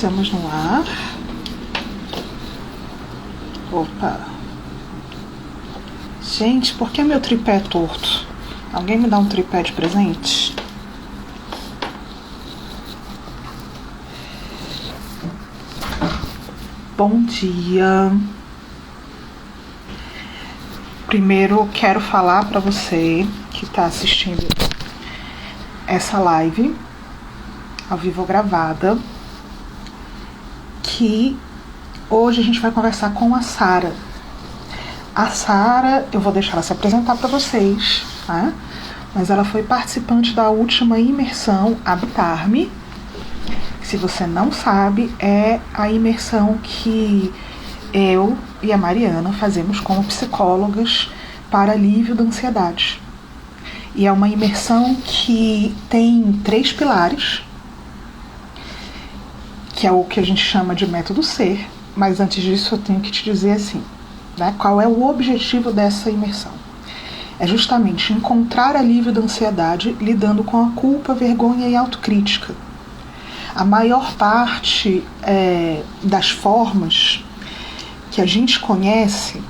Estamos no ar. Opa. Gente, por que meu tripé é torto? Alguém me dá um tripé de presente? Bom dia. Primeiro, quero falar para você que está assistindo essa live ao vivo gravada, que hoje a gente vai conversar com a Sara. A Sara, eu vou deixar ela se apresentar para vocês, tá? Mas ela foi participante da última imersão Habitar-me. Se você não sabe, é a imersão que eu e a Mariana fazemos como psicólogas para alívio da ansiedade. E é uma imersão que tem 3 pilares, que é o que a gente chama de método ser. Mas antes disso eu tenho que te dizer assim, né, qual é o objetivo dessa imersão. É justamente encontrar alívio da ansiedade lidando com a culpa, vergonha e autocrítica. A maior parte das formas que a gente conhece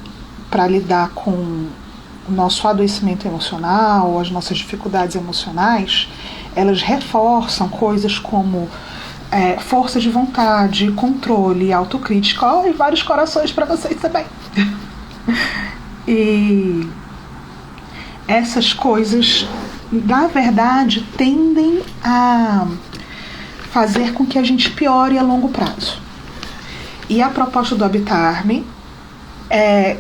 para lidar com o nosso adoecimento emocional, as nossas dificuldades emocionais, elas reforçam coisas como força de vontade, controle, autocrítica. E vários corações para vocês também. E essas coisas, na verdade, tendem a fazer com que a gente piore a longo prazo. E a proposta do Habitar-me é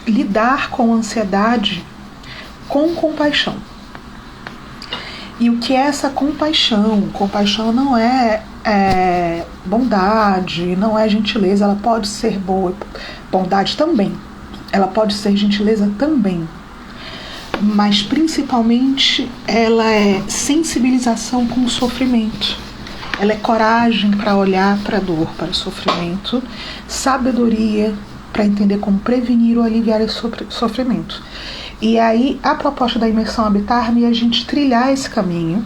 lidar com a ansiedade com compaixão. E o que é essa compaixão? Compaixão não é bondade, não é gentileza. Ela pode ser boa, bondade também. Ela pode ser gentileza também. Mas principalmente ela é sensibilização com o sofrimento. Ela é coragem para olhar para a dor, para o sofrimento, sabedoria para entender como prevenir ou aliviar esse sofrimento. E aí a proposta da imersão Habitar-me é a gente trilhar esse caminho,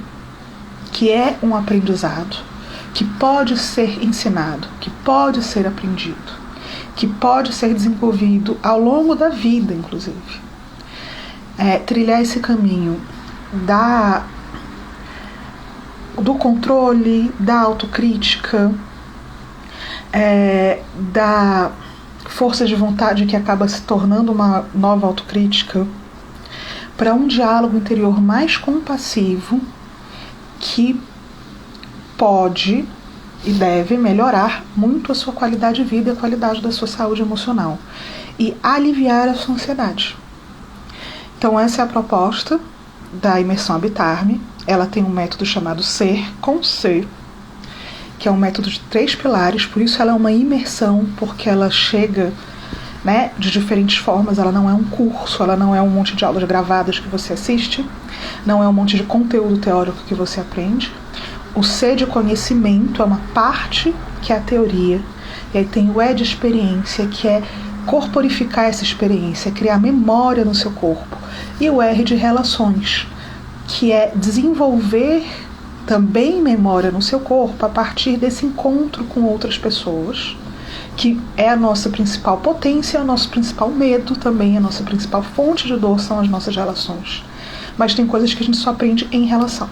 que é um aprendizado, que pode ser ensinado, que pode ser aprendido, que pode ser desenvolvido ao longo da vida, inclusive. Trilhar esse caminho do controle, da autocrítica, da força de vontade que acaba se tornando uma nova autocrítica, para um diálogo interior mais compassivo que pode e deve melhorar muito a sua qualidade de vida e a qualidade da sua saúde emocional e aliviar a sua ansiedade. Então essa é a proposta da imersão Habitar-me. Ela tem um método chamado Ser com Ser, que é um método de 3 pilares, por isso ela é uma imersão, porque ela chega, né, de diferentes formas. Ela não é um curso, ela não é um monte de aulas gravadas que você assiste, não é um monte de conteúdo teórico que você aprende. O C de conhecimento é uma parte que é a teoria, e aí tem o E de experiência, que é corporificar essa experiência, criar memória no seu corpo, e o R de relações, que é desenvolver também memória no seu corpo a partir desse encontro com outras pessoas, que é a nossa principal potência, é o nosso principal medo também, a nossa principal fonte de dor são as nossas relações. Mas tem coisas que a gente só aprende em relação.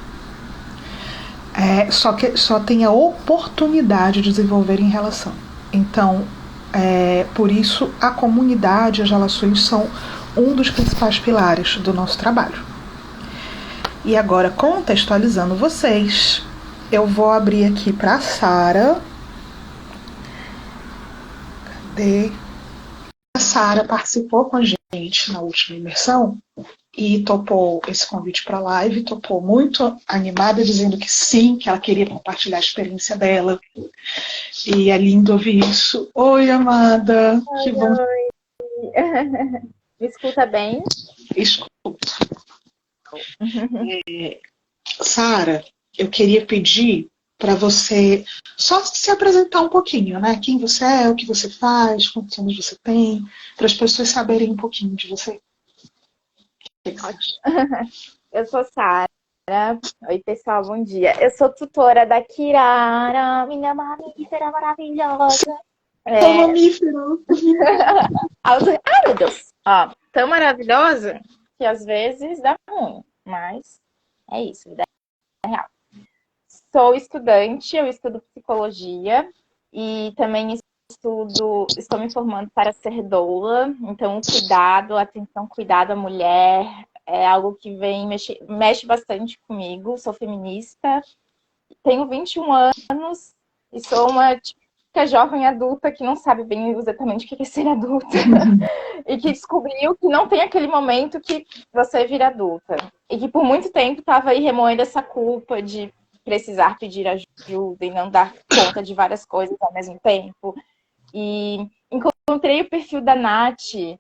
Só tem a oportunidade de desenvolver em relação. Então, por isso, a comunidade e as relações são um dos principais pilares do nosso trabalho. E agora, contextualizando vocês, eu vou abrir aqui para a Sara. Cadê? A Sara participou com a gente na última imersão e topou esse convite para a live, topou muito animada, dizendo que sim, que ela queria compartilhar a experiência dela. E é lindo ouvir isso. Oi, amada. Oi, que bom. oi. Me escuta bem? Escuto. Sara, eu queria pedir para você só se apresentar um pouquinho, né? Quem você é, o que você faz, quantos anos você tem, para as pessoas saberem um pouquinho de você. Eu sou Sara, Oi, pessoal, bom dia. Eu sou tutora da Kirara, minha mamífera maravilhosa. É mamífero. Ai, meu Deus. Ó, tão maravilhosa que às vezes dá ruim, mas é isso, vida real. Sou estudante, eu estudo psicologia e também estou me formando para ser doula, então o cuidado, a atenção, cuidado à mulher é algo que mexe bastante comigo. Sou feminista, tenho 21 anos e sou uma típica jovem adulta que não sabe bem exatamente o que é ser adulta e que descobriu que não tem aquele momento que você vira adulta e que por muito tempo estava aí remoendo essa culpa de precisar pedir ajuda e não dar conta de várias coisas ao mesmo tempo. E encontrei o perfil da Nath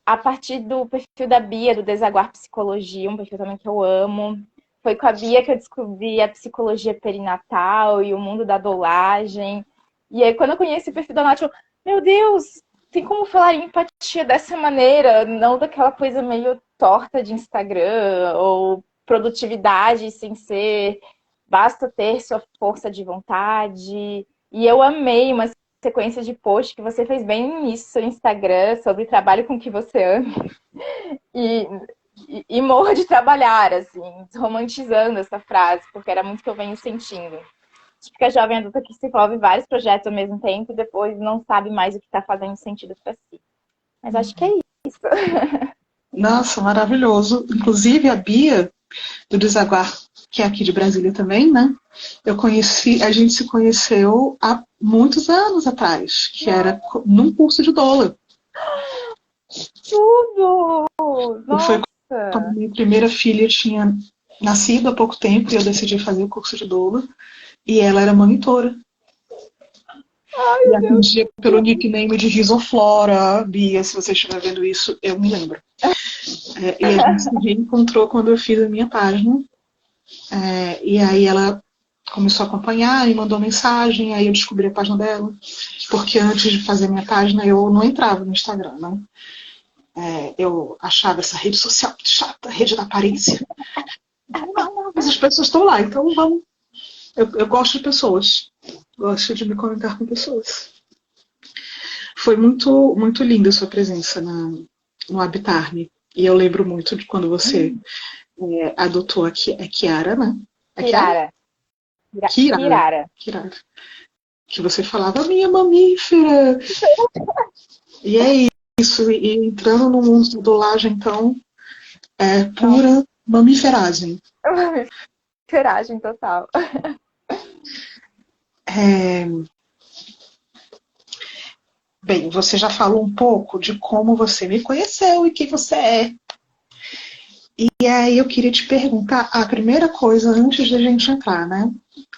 a partir do perfil da Bia, do Desaguar Psicologia, um perfil também que eu amo. Foi com a Bia que eu descobri a psicologia perinatal e o mundo da dolagem. E aí, quando eu conheci o perfil da Nath, eu, meu Deus, tem como falar em empatia dessa maneira, não daquela coisa meio torta de Instagram, ou produtividade sem ser basta ter sua força de vontade. E eu amei uma sequência de posts que você fez bem no início no seu Instagram sobre trabalho com que você ama. E morra de trabalhar, assim, desromantizando essa frase, porque era muito que eu venho sentindo. Típica jovem adulta que se envolve em vários projetos ao mesmo tempo e depois não sabe mais o que está fazendo sentido para si. Mas acho que é isso. Nossa, maravilhoso. Inclusive a Bia, do Desaguar, que é aqui de Brasília também, né? A gente se conheceu há muitos anos atrás, que era num curso de doula. Tudo! Foi Nossa! quando minha primeira filha tinha nascido há pouco tempo e eu decidi fazer o curso de doula. E ela era monitora. Ai, E atendia pelo nickname de Risoflora, Bia, se você estiver vendo isso, eu me lembro. E a gente se reencontrou quando eu fiz a minha página. E aí ela começou a acompanhar e mandou mensagem, aí eu descobri a página dela. Porque antes de fazer a minha página, eu não entrava no Instagram, né? Eu achava essa rede social muito chata, rede da aparência. Não, mas as pessoas estão lá, então vamos. Eu gosto de pessoas. Gosto de me conectar com pessoas. Foi muito, muito linda a sua presença no Habitar-me. E eu lembro muito de quando você adotou a Kiara, né? Kirara. Kirara. Que você falava, minha mamífera. E é isso. E entrando no mundo da dolagem, então, é pura mamiferagem. Coragem total. Bem, você já falou um pouco de como você me conheceu e quem você é. E aí eu queria te perguntar a primeira coisa antes da gente entrar, né,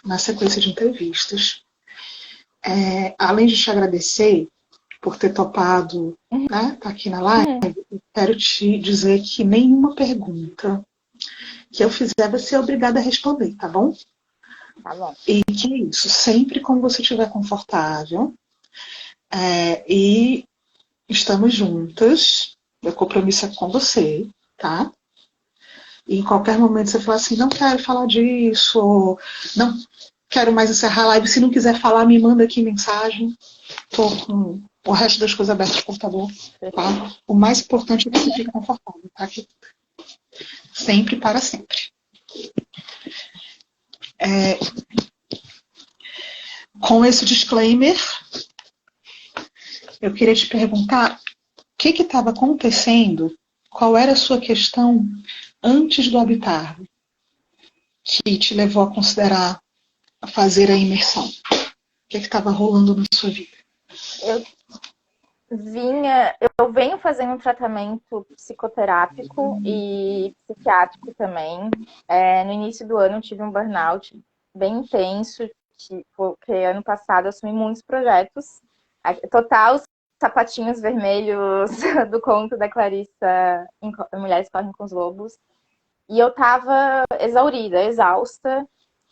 na sequência de entrevistas. Além de te agradecer por ter topado, né, tá aqui na live, eu quero te dizer que nenhuma pergunta que eu fizer vai ser obrigada a responder, tá bom? Tá bom. E que é isso, sempre como você estiver confortável. E estamos juntas, meu compromisso é com você, tá? E em qualquer momento você fala assim, não quero falar disso, ou não quero mais encerrar a live, se não quiser falar, me manda aqui mensagem. Tô com o resto das coisas abertas no computador, tá? O mais importante é que você fique confortável, tá? Aqui. Sempre para sempre. Com esse disclaimer, eu queria te perguntar o que estava acontecendo, qual era a sua questão antes do Habitar, que te levou a considerar fazer a imersão. O que estava rolando na sua vida? Eu venho fazendo um tratamento psicoterápico e psiquiátrico também. No início do ano eu tive um burnout bem intenso, porque ano passado eu assumi muitos projetos. Total sapatinhos vermelhos do conto da Clarissa Mulheres Correm com os Lobos. E eu tava exaurida, exausta.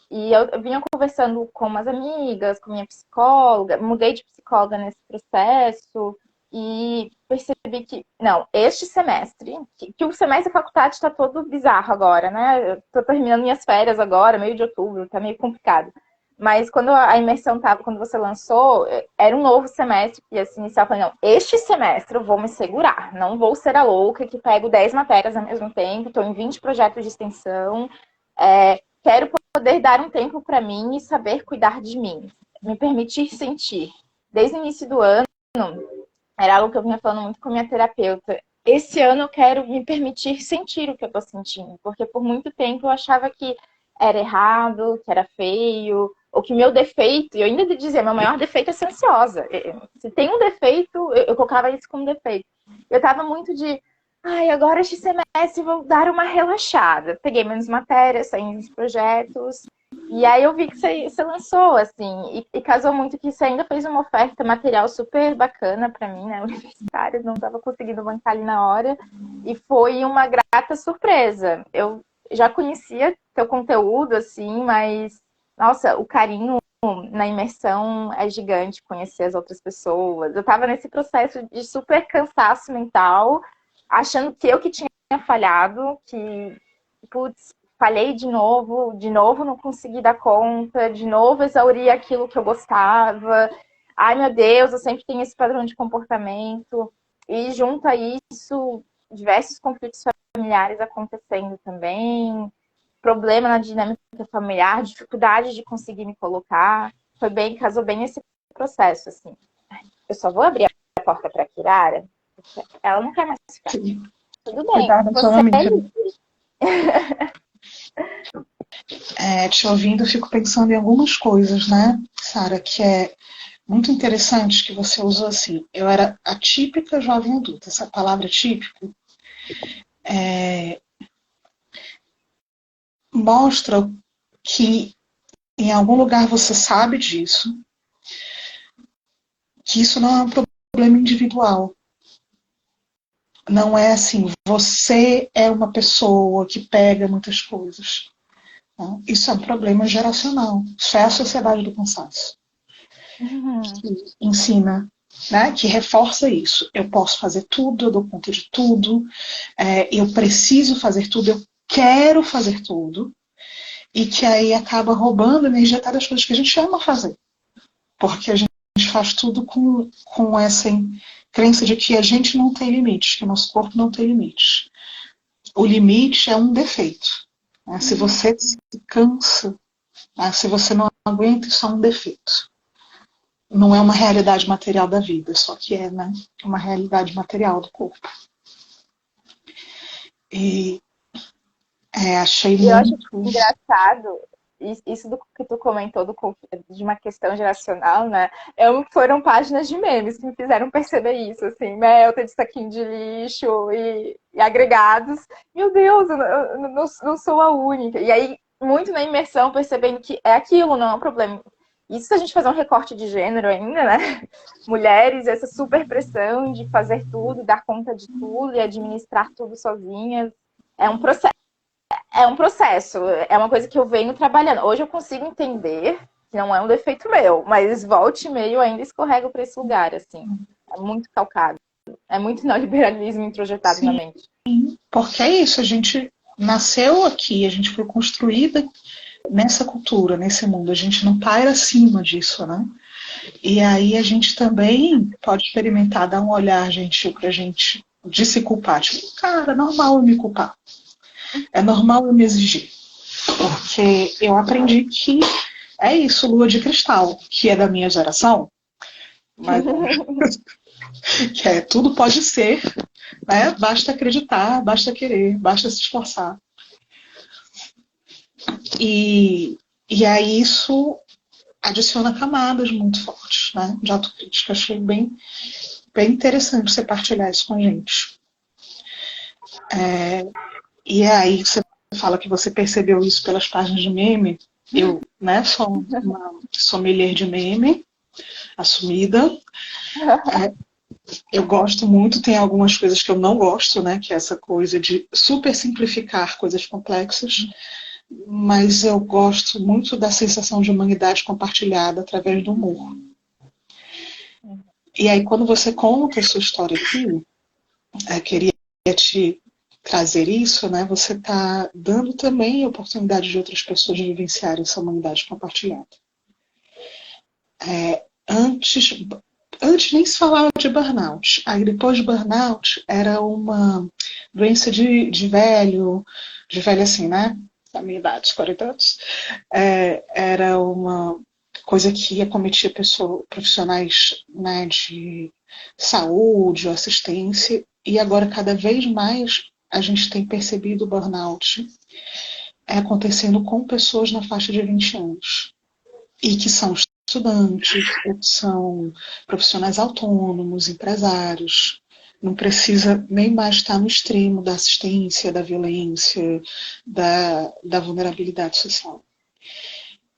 E eu vinha conversando com umas amigas, com minha psicóloga, mudei de psicóloga nesse processo. E percebi que, não, este semestre, que o semestre da faculdade está todo bizarro agora, né? Eu tô terminando minhas férias agora, meio de outubro, tá meio complicado. Mas quando a imersão tava, quando você lançou, era um novo semestre que ia se iniciar. Eu falei, não, este semestre eu vou me segurar. Não vou ser a louca que pego 10 matérias ao mesmo tempo, estou em 20 projetos de extensão. Quero poder dar um tempo para mim e saber cuidar de mim. Me permitir sentir. Desde o início do ano, era algo que eu vinha falando muito com a minha terapeuta. Esse ano eu quero me permitir sentir o que eu tô sentindo, porque por muito tempo eu achava que era errado, que era feio, ou que meu defeito, e eu ainda dizia, meu maior defeito é ser ansiosa. Se tem um defeito, eu colocava isso como defeito. Eu tava muito de, ai, agora este semestre vou dar uma relaxada. Peguei menos matérias, saí dos projetos, e aí eu vi que você lançou, assim, e casou muito que você ainda fez uma oferta material super bacana para mim, né, universitária, não estava conseguindo bancar ali na hora, e foi uma grata surpresa. Eu já conhecia teu conteúdo, assim, mas, nossa, o carinho na imersão é gigante, conhecer as outras pessoas. Eu estava nesse processo de super cansaço mental, achando que eu que tinha falhado, que, putz, falhei de novo não consegui dar conta, de novo exauri aquilo que eu gostava. Ai, meu Deus, eu sempre tenho esse padrão de comportamento. E junto a isso, diversos conflitos familiares acontecendo também, problema na dinâmica familiar, dificuldade de conseguir me colocar. Foi bem, casou bem esse processo, assim. Eu só vou abrir a porta para a Kirara, porque ela não quer mais ficar. Sim. Tudo bem, Cuidado com a sua você é amiga. livre. Te ouvindo, eu fico pensando em algumas coisas, né, Sara, que é muito interessante que você usou assim. Eu era a típica jovem adulta. Essa palavra típica mostra que em algum lugar você sabe disso, que isso não é um problema individual. Não é assim, você é uma pessoa que pega muitas coisas. Não? Isso é um problema geracional. Isso é a sociedade do cansaço. Que ensina, né, que reforça isso. Eu posso fazer tudo, eu dou conta de tudo, eu preciso fazer tudo, eu quero fazer tudo, e que aí acaba roubando a energia até das coisas que a gente ama fazer. Porque a gente faz tudo com essa crença de que a gente não tem limites, que o nosso corpo não tem limites. O limite é um defeito. Né? Se você se cansa, né? Se você não aguenta, isso é um defeito. Não é uma realidade material da vida, só que é, né, uma realidade material do corpo. E achei Eu acho muito... engraçado isso do que tu comentou de uma questão geracional, né? Foram páginas de memes que me fizeram perceber isso, assim, Melta de saquinho de lixo e agregados. Meu Deus, eu não sou a única. E aí, muito na imersão, percebendo que é aquilo, não é um problema. Isso se a gente fazer um recorte de gênero ainda, né? Mulheres, essa super pressão de fazer tudo, dar conta de tudo e administrar tudo sozinhas. É um processo. É um processo, é uma coisa que eu venho trabalhando. Hoje eu consigo entender que não é um defeito meu, mas volte e meio ainda escorrego para esse lugar, assim. É muito calcado. É muito neoliberalismo introjetado na Sim, mente. porque é isso, a gente nasceu aqui, a gente foi construída nessa cultura, nesse mundo, a gente não paira acima disso, né? E aí a gente também pode experimentar, dar um olhar gentil pra gente, de se culpar. Tipo, cara, é normal eu me culpar. É normal eu me exigir. Porque eu aprendi que é isso, lua de cristal, que é da minha geração, mas que tudo pode ser, né? Basta acreditar, basta querer, basta se esforçar. E aí isso adiciona camadas muito fortes, né? De autocrítica. Achei bem interessante você partilhar isso com a gente. E aí você fala que você percebeu isso pelas páginas de meme. Eu, né, sou uma sommelier de meme, assumida. Eu gosto muito, tem algumas coisas que eu não gosto, né, que é essa coisa de super simplificar coisas complexas, mas eu gosto muito da sensação de humanidade compartilhada através do humor. E aí, quando você conta a sua história aqui, queria te trazer isso, né? Você está dando também a oportunidade de outras pessoas de vivenciarem essa humanidade compartilhada. Antes nem se falava de burnout. Aí depois de burnout era uma doença de velho assim, né? Da minha idade, 40 anos. Era uma coisa que acometia profissionais, né, de saúde ou assistência. E agora, cada vez mais, a gente tem percebido o burnout acontecendo com pessoas na faixa de 20 anos. E que são estudantes, ou que são profissionais autônomos, empresários. Não precisa nem mais estar no extremo da assistência, da violência, da vulnerabilidade social.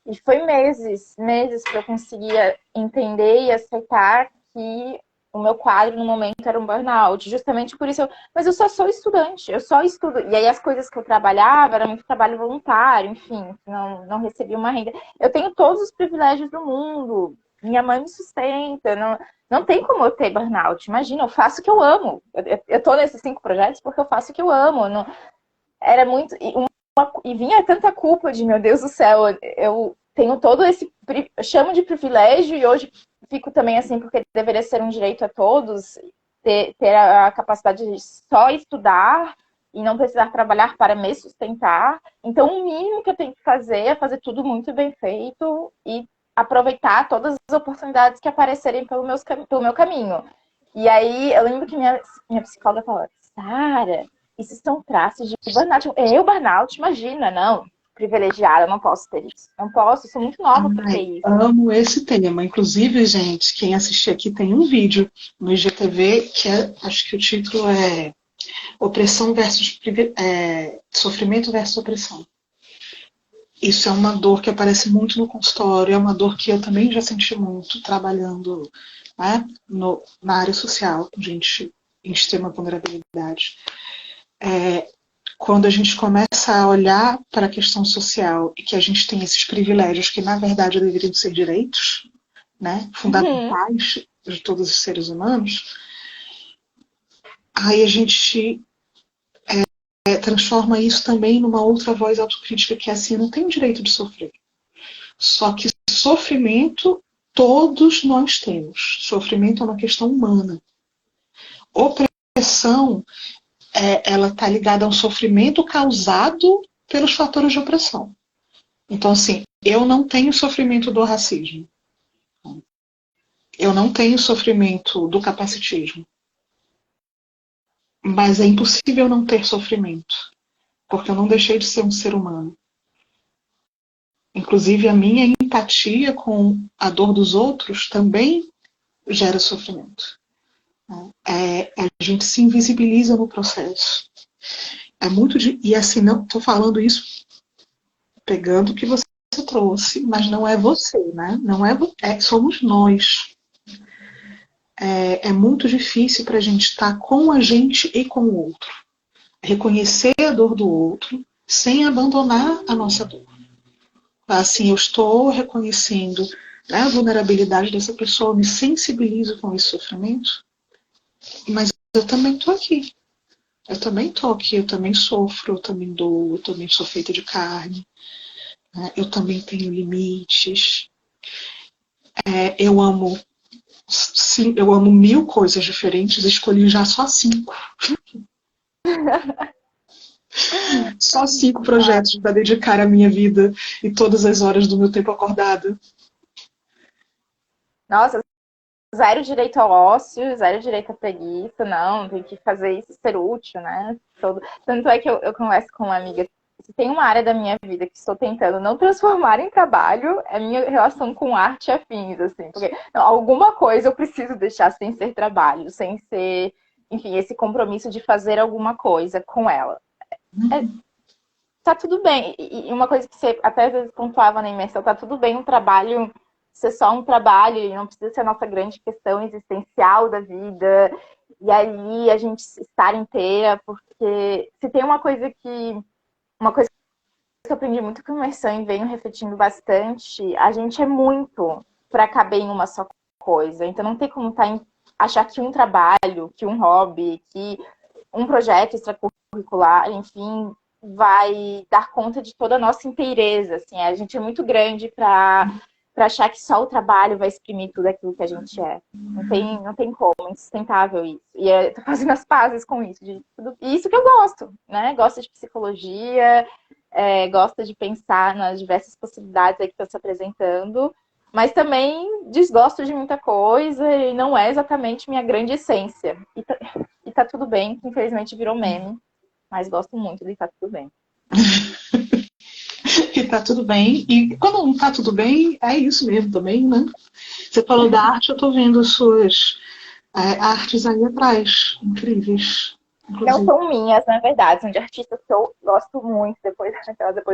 E foi meses para eu conseguir entender e aceitar que o meu quadro no momento era um burnout. Justamente por isso, mas eu só sou estudante, eu só estudo. E aí as coisas que eu trabalhava era muito trabalho voluntário, enfim, não recebia uma renda. Eu tenho todos os privilégios do mundo, minha mãe me sustenta, não tem como eu ter burnout. Imagina, eu faço o que eu amo. Eu tô nesses 5 projetos porque eu faço o que eu amo. Não, era muito. E vinha tanta culpa de, meu Deus do céu, eu tenho todo esse, eu chamo de privilégio, e hoje fico também assim, porque deveria ser um direito a todos, ter a capacidade de só estudar e não precisar trabalhar para me sustentar. Então, o mínimo que eu tenho que fazer é fazer tudo muito bem feito e aproveitar todas as oportunidades que aparecerem pelo meu caminho. E aí, eu lembro que minha psicóloga falou, Sara, isso são traços de burnout. Burnout, imagina, não. Privilegiada, não posso ter isso. Não posso, sou muito nova para ter isso. Amo esse tema. Inclusive, gente, quem assistir aqui tem um vídeo no IGTV que acho que o título é Opressão versus Sofrimento versus Opressão. Isso é uma dor que aparece muito no consultório, é uma dor que eu também já senti muito trabalhando, né, na área social, com gente em extrema vulnerabilidade. Quando a gente começa a olhar para a questão social e que a gente tem esses privilégios que, na verdade, deveriam ser direitos, né, fundamentais de todos os seres humanos, aí a gente transforma isso também numa outra voz autocrítica que é assim, eu não tenho direito de sofrer. Só que sofrimento todos nós temos. Sofrimento é uma questão humana. Opressão, ela está ligada a um sofrimento causado pelos fatores de opressão. Então, assim, eu não tenho sofrimento do racismo. Eu não tenho sofrimento do capacitismo. Mas é impossível não ter sofrimento, porque eu não deixei de ser um ser humano. Inclusive, a minha empatia com a dor dos outros também gera sofrimento. A gente se invisibiliza no processo. E assim, não estou falando isso pegando o que você trouxe, mas não é você, né? Não somos nós. É muito difícil para a gente estar com a gente e com o outro. Reconhecer a dor do outro sem abandonar a nossa dor. Assim, eu estou reconhecendo, né, a vulnerabilidade dessa pessoa, me sensibilizo com esse sofrimento, mas eu também estou aqui. Eu também estou aqui, eu também sofro, eu também dou, eu também sou feita de carne, né, eu também tenho limites. Eu amo 1000 coisas diferentes, escolhi já só 5. Só 5 projetos para dedicar a minha vida e todas as horas do meu tempo acordada. Nossa, zero direito ao ócio, zero direito à preguiça, não, tem que fazer isso ser útil, né? Tanto é que eu converso com uma amiga, se tem uma área da minha vida que estou tentando não transformar em trabalho, é a minha relação com arte e afins, assim, porque alguma coisa eu preciso deixar sem ser trabalho, sem ser, enfim, esse compromisso de fazer alguma coisa com ela. Tá tudo bem, e uma coisa que você até às vezes pontuava na imersão, tá tudo bem um trabalho ser só um trabalho, e não precisa ser a nossa grande questão existencial da vida, e ali a gente estar inteira, porque se tem uma coisa que eu aprendi muito com imersão e venho refletindo bastante, a gente é muito para caber em uma só coisa. Então não tem como achar que um trabalho, que um hobby, que um projeto extracurricular, enfim, vai dar conta de toda a nossa inteireza. Assim, a gente é muito grande para achar que só o trabalho vai exprimir tudo aquilo que a gente é. Não tem como, é insustentável isso. E eu tô fazendo as pazes com isso. E isso que eu gosto, né? Gosto de psicologia, gosto de pensar nas diversas possibilidades aí que estão se apresentando, mas também desgosto de muita coisa e não é exatamente minha grande essência. E tá tudo bem, que infelizmente virou meme, mas gosto muito de Tá Tudo Bem. Que tá tudo bem. E quando não tá tudo bem, é isso mesmo também, né? Você falou da arte, eu tô vendo as suas artes aí atrás, incríveis. Não são minhas, na verdade, são de artistas que eu gosto muito. Depois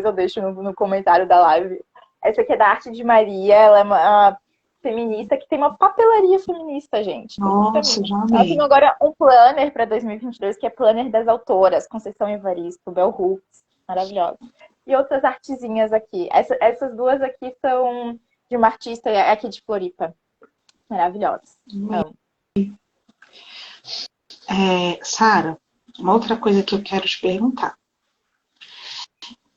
eu deixo no comentário da live. Essa aqui é da Arte de Maria, ela é uma feminista que tem uma papelaria feminista, gente. Nossa, já Ela amei. tem agora um planner para 2022, que é planner das autoras, Conceição Evaristo, Bell Hooks, maravilhosa. E outras artezinhas aqui. Essas duas aqui são de uma artista aqui de Floripa. Maravilhosas. Amo. Sara, uma outra coisa que eu quero te perguntar.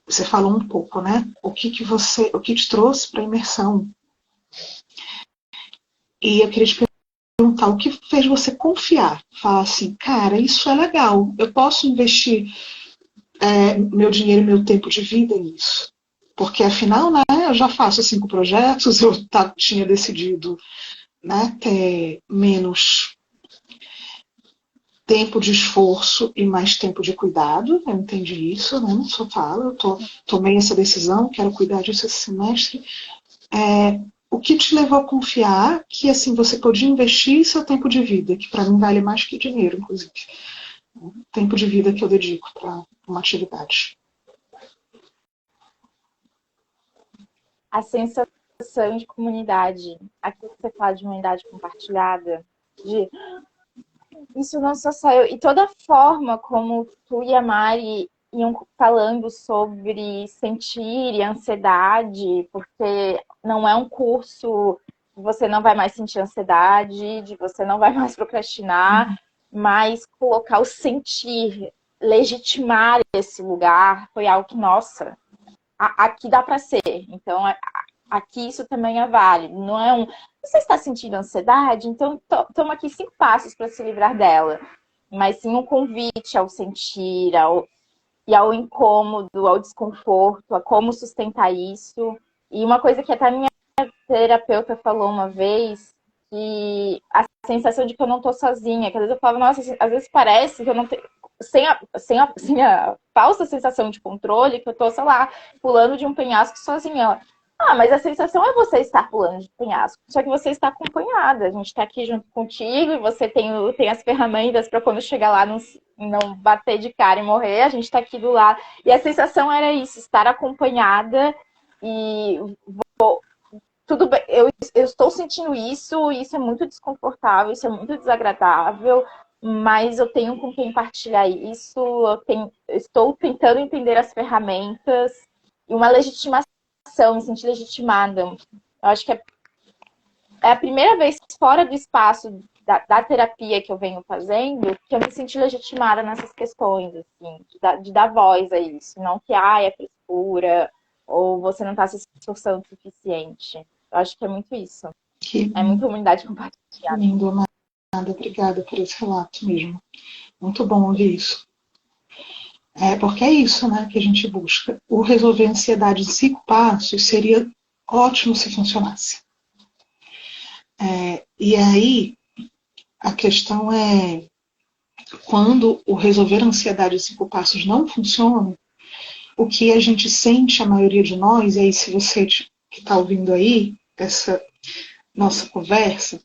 Você falou um pouco, né? O que te trouxe para a imersão? E eu queria te perguntar, o que fez você confiar? Falar assim, cara, isso é legal, eu posso investir meu dinheiro e meu tempo de vida nisso. Porque afinal, né, eu já faço 5 projetos, eu tinha decidido, né, ter menos tempo de esforço e mais tempo de cuidado. Eu entendi isso, né? Não só falo, eu tomei essa decisão, quero cuidar disso esse semestre. O que te levou a confiar que assim você podia investir seu tempo de vida, que para mim vale mais que dinheiro, inclusive. O tempo de vida que eu dedico para uma atividade. A sensação de comunidade, aquilo que você fala de humanidade compartilhada, de isso não só eu. E toda a forma como tu e a Mari iam falando sobre sentir e ansiedade, porque não é um curso que você não vai mais sentir ansiedade, de você não vai mais procrastinar, mas colocar o sentir, legitimar esse lugar, foi algo que, nossa, aqui dá para ser. Então, aqui isso também é válido. Não é você está sentindo ansiedade? Então, toma aqui 5 passos para se livrar dela. Mas sim um convite ao sentir, ao incômodo, ao desconforto, a como sustentar isso. E uma coisa que até a minha terapeuta falou uma vez, que a sensação de que eu não estou sozinha, que às vezes eu falo, nossa, às vezes parece que eu não tenho... Sem a falsa sensação de controle, que eu tô, sei lá, pulando de um penhasco sozinha. Mas a sensação é você estar pulando de penhasco. Só que você está acompanhada. A gente está aqui junto contigo e você tem as ferramentas para quando chegar lá não bater de cara e morrer. A gente está aqui do lado. E a sensação era isso, estar acompanhada e tudo bem, eu estou sentindo isso é muito desconfortável, isso é muito desagradável, mas eu tenho com quem partilhar isso, estou tentando entender as ferramentas e uma legitimação, me sentir legitimada. Eu acho que é a primeira vez fora do espaço da terapia que eu venho fazendo que eu me senti legitimada nessas questões, assim, de dar voz a isso, não que é frescura ou você não está se esforçando o suficiente. Eu acho que é muito isso. É muita humanidade compartilhada. Lindo, amada. Obrigada por esse relato mesmo. Muito bom ouvir isso. Porque é isso, né, que a gente busca. O resolver a ansiedade em 5 passos seria ótimo se funcionasse. E aí, a questão é, quando o resolver a ansiedade em 5 passos não funciona, o que a gente sente, a maioria de nós, e aí se você que está ouvindo aí, essa nossa conversa,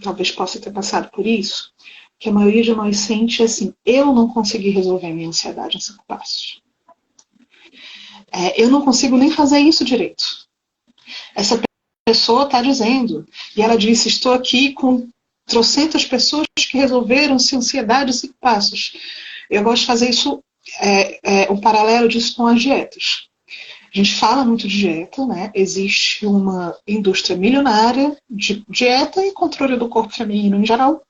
talvez possa ter passado por isso, que a maioria de nós sente assim, eu não consegui resolver minha ansiedade em 5 passos. Eu não consigo nem fazer isso direito. Essa pessoa está dizendo, e ela disse, estou aqui com trocentas pessoas que resolveram sua ansiedade em 5 passos. Eu gosto de fazer isso, um paralelo disso com as dietas. A gente fala muito de dieta, né? Existe uma indústria milionária de dieta e controle do corpo feminino em geral.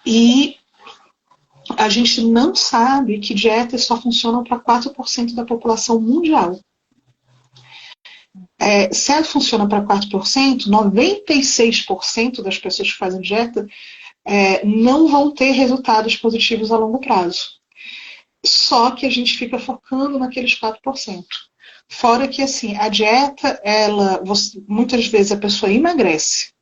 E a gente não sabe que dietas só funcionam para 4% da população mundial. Se ela funciona para 4%, 96% das pessoas que fazem dieta não vão ter resultados positivos a longo prazo. Só que a gente fica focando naqueles 4%. Fora que, assim, a dieta, muitas vezes a pessoa emagrece,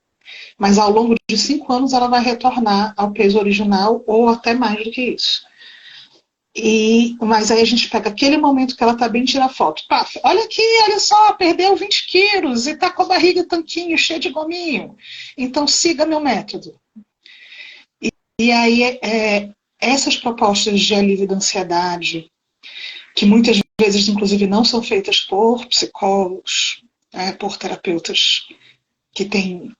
mas ao longo de 5 anos ela vai retornar ao peso original ou até mais do que isso. Mas aí a gente pega aquele momento que ela tá bem, tira foto. Paf, olha aqui, olha só, perdeu 20 quilos e tá com a barriga tanquinho, cheia de gominho. Então siga meu método. E aí essas propostas de alívio da ansiedade, que muitas vezes inclusive não são feitas por psicólogos, por terapeutas que têm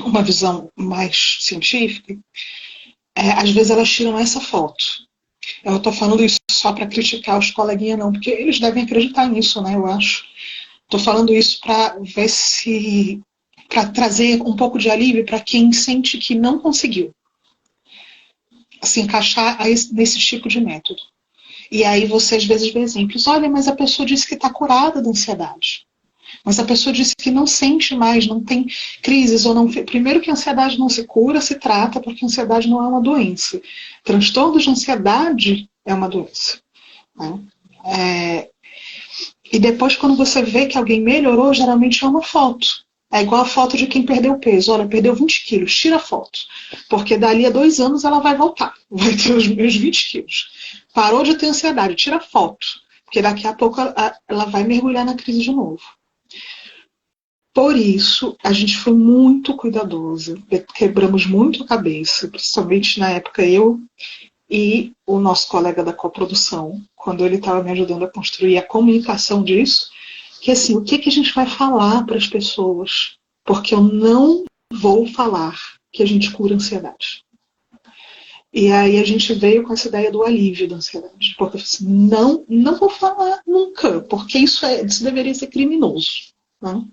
uma visão mais científica, às vezes elas tiram essa foto. Eu estou falando isso só para criticar os coleguinhas, não, porque eles devem acreditar nisso, né, eu acho. Estou falando isso para ver se... para trazer um pouco de alívio para quem sente que não conseguiu se encaixar nesse tipo de método. E aí você às vezes vê exemplos. Olha, mas a pessoa disse que está curada da ansiedade. Mas a pessoa disse que não sente mais, não tem crises ou não. Primeiro que a ansiedade não se cura, se trata, porque a ansiedade não é uma doença. Transtorno de ansiedade é uma doença. Né? E depois, quando você vê que alguém melhorou, geralmente é uma foto. É igual a foto de quem perdeu peso. Olha, perdeu 20 quilos, tira a foto. Porque dali a 2 anos ela vai voltar. Vai ter os meus 20 quilos. Parou de ter ansiedade, tira a foto. Porque daqui a pouco ela vai mergulhar na crise de novo. Por isso, a gente foi muito cuidadosa. Quebramos muito a cabeça, principalmente na época eu e o nosso colega da coprodução, quando ele estava me ajudando a construir a comunicação disso, que assim, o que a gente vai falar para as pessoas? Porque eu não vou falar que a gente cura a ansiedade. E aí a gente veio com essa ideia do alívio da ansiedade. Porque assim, não vou falar nunca, porque isso deveria ser criminoso. Né?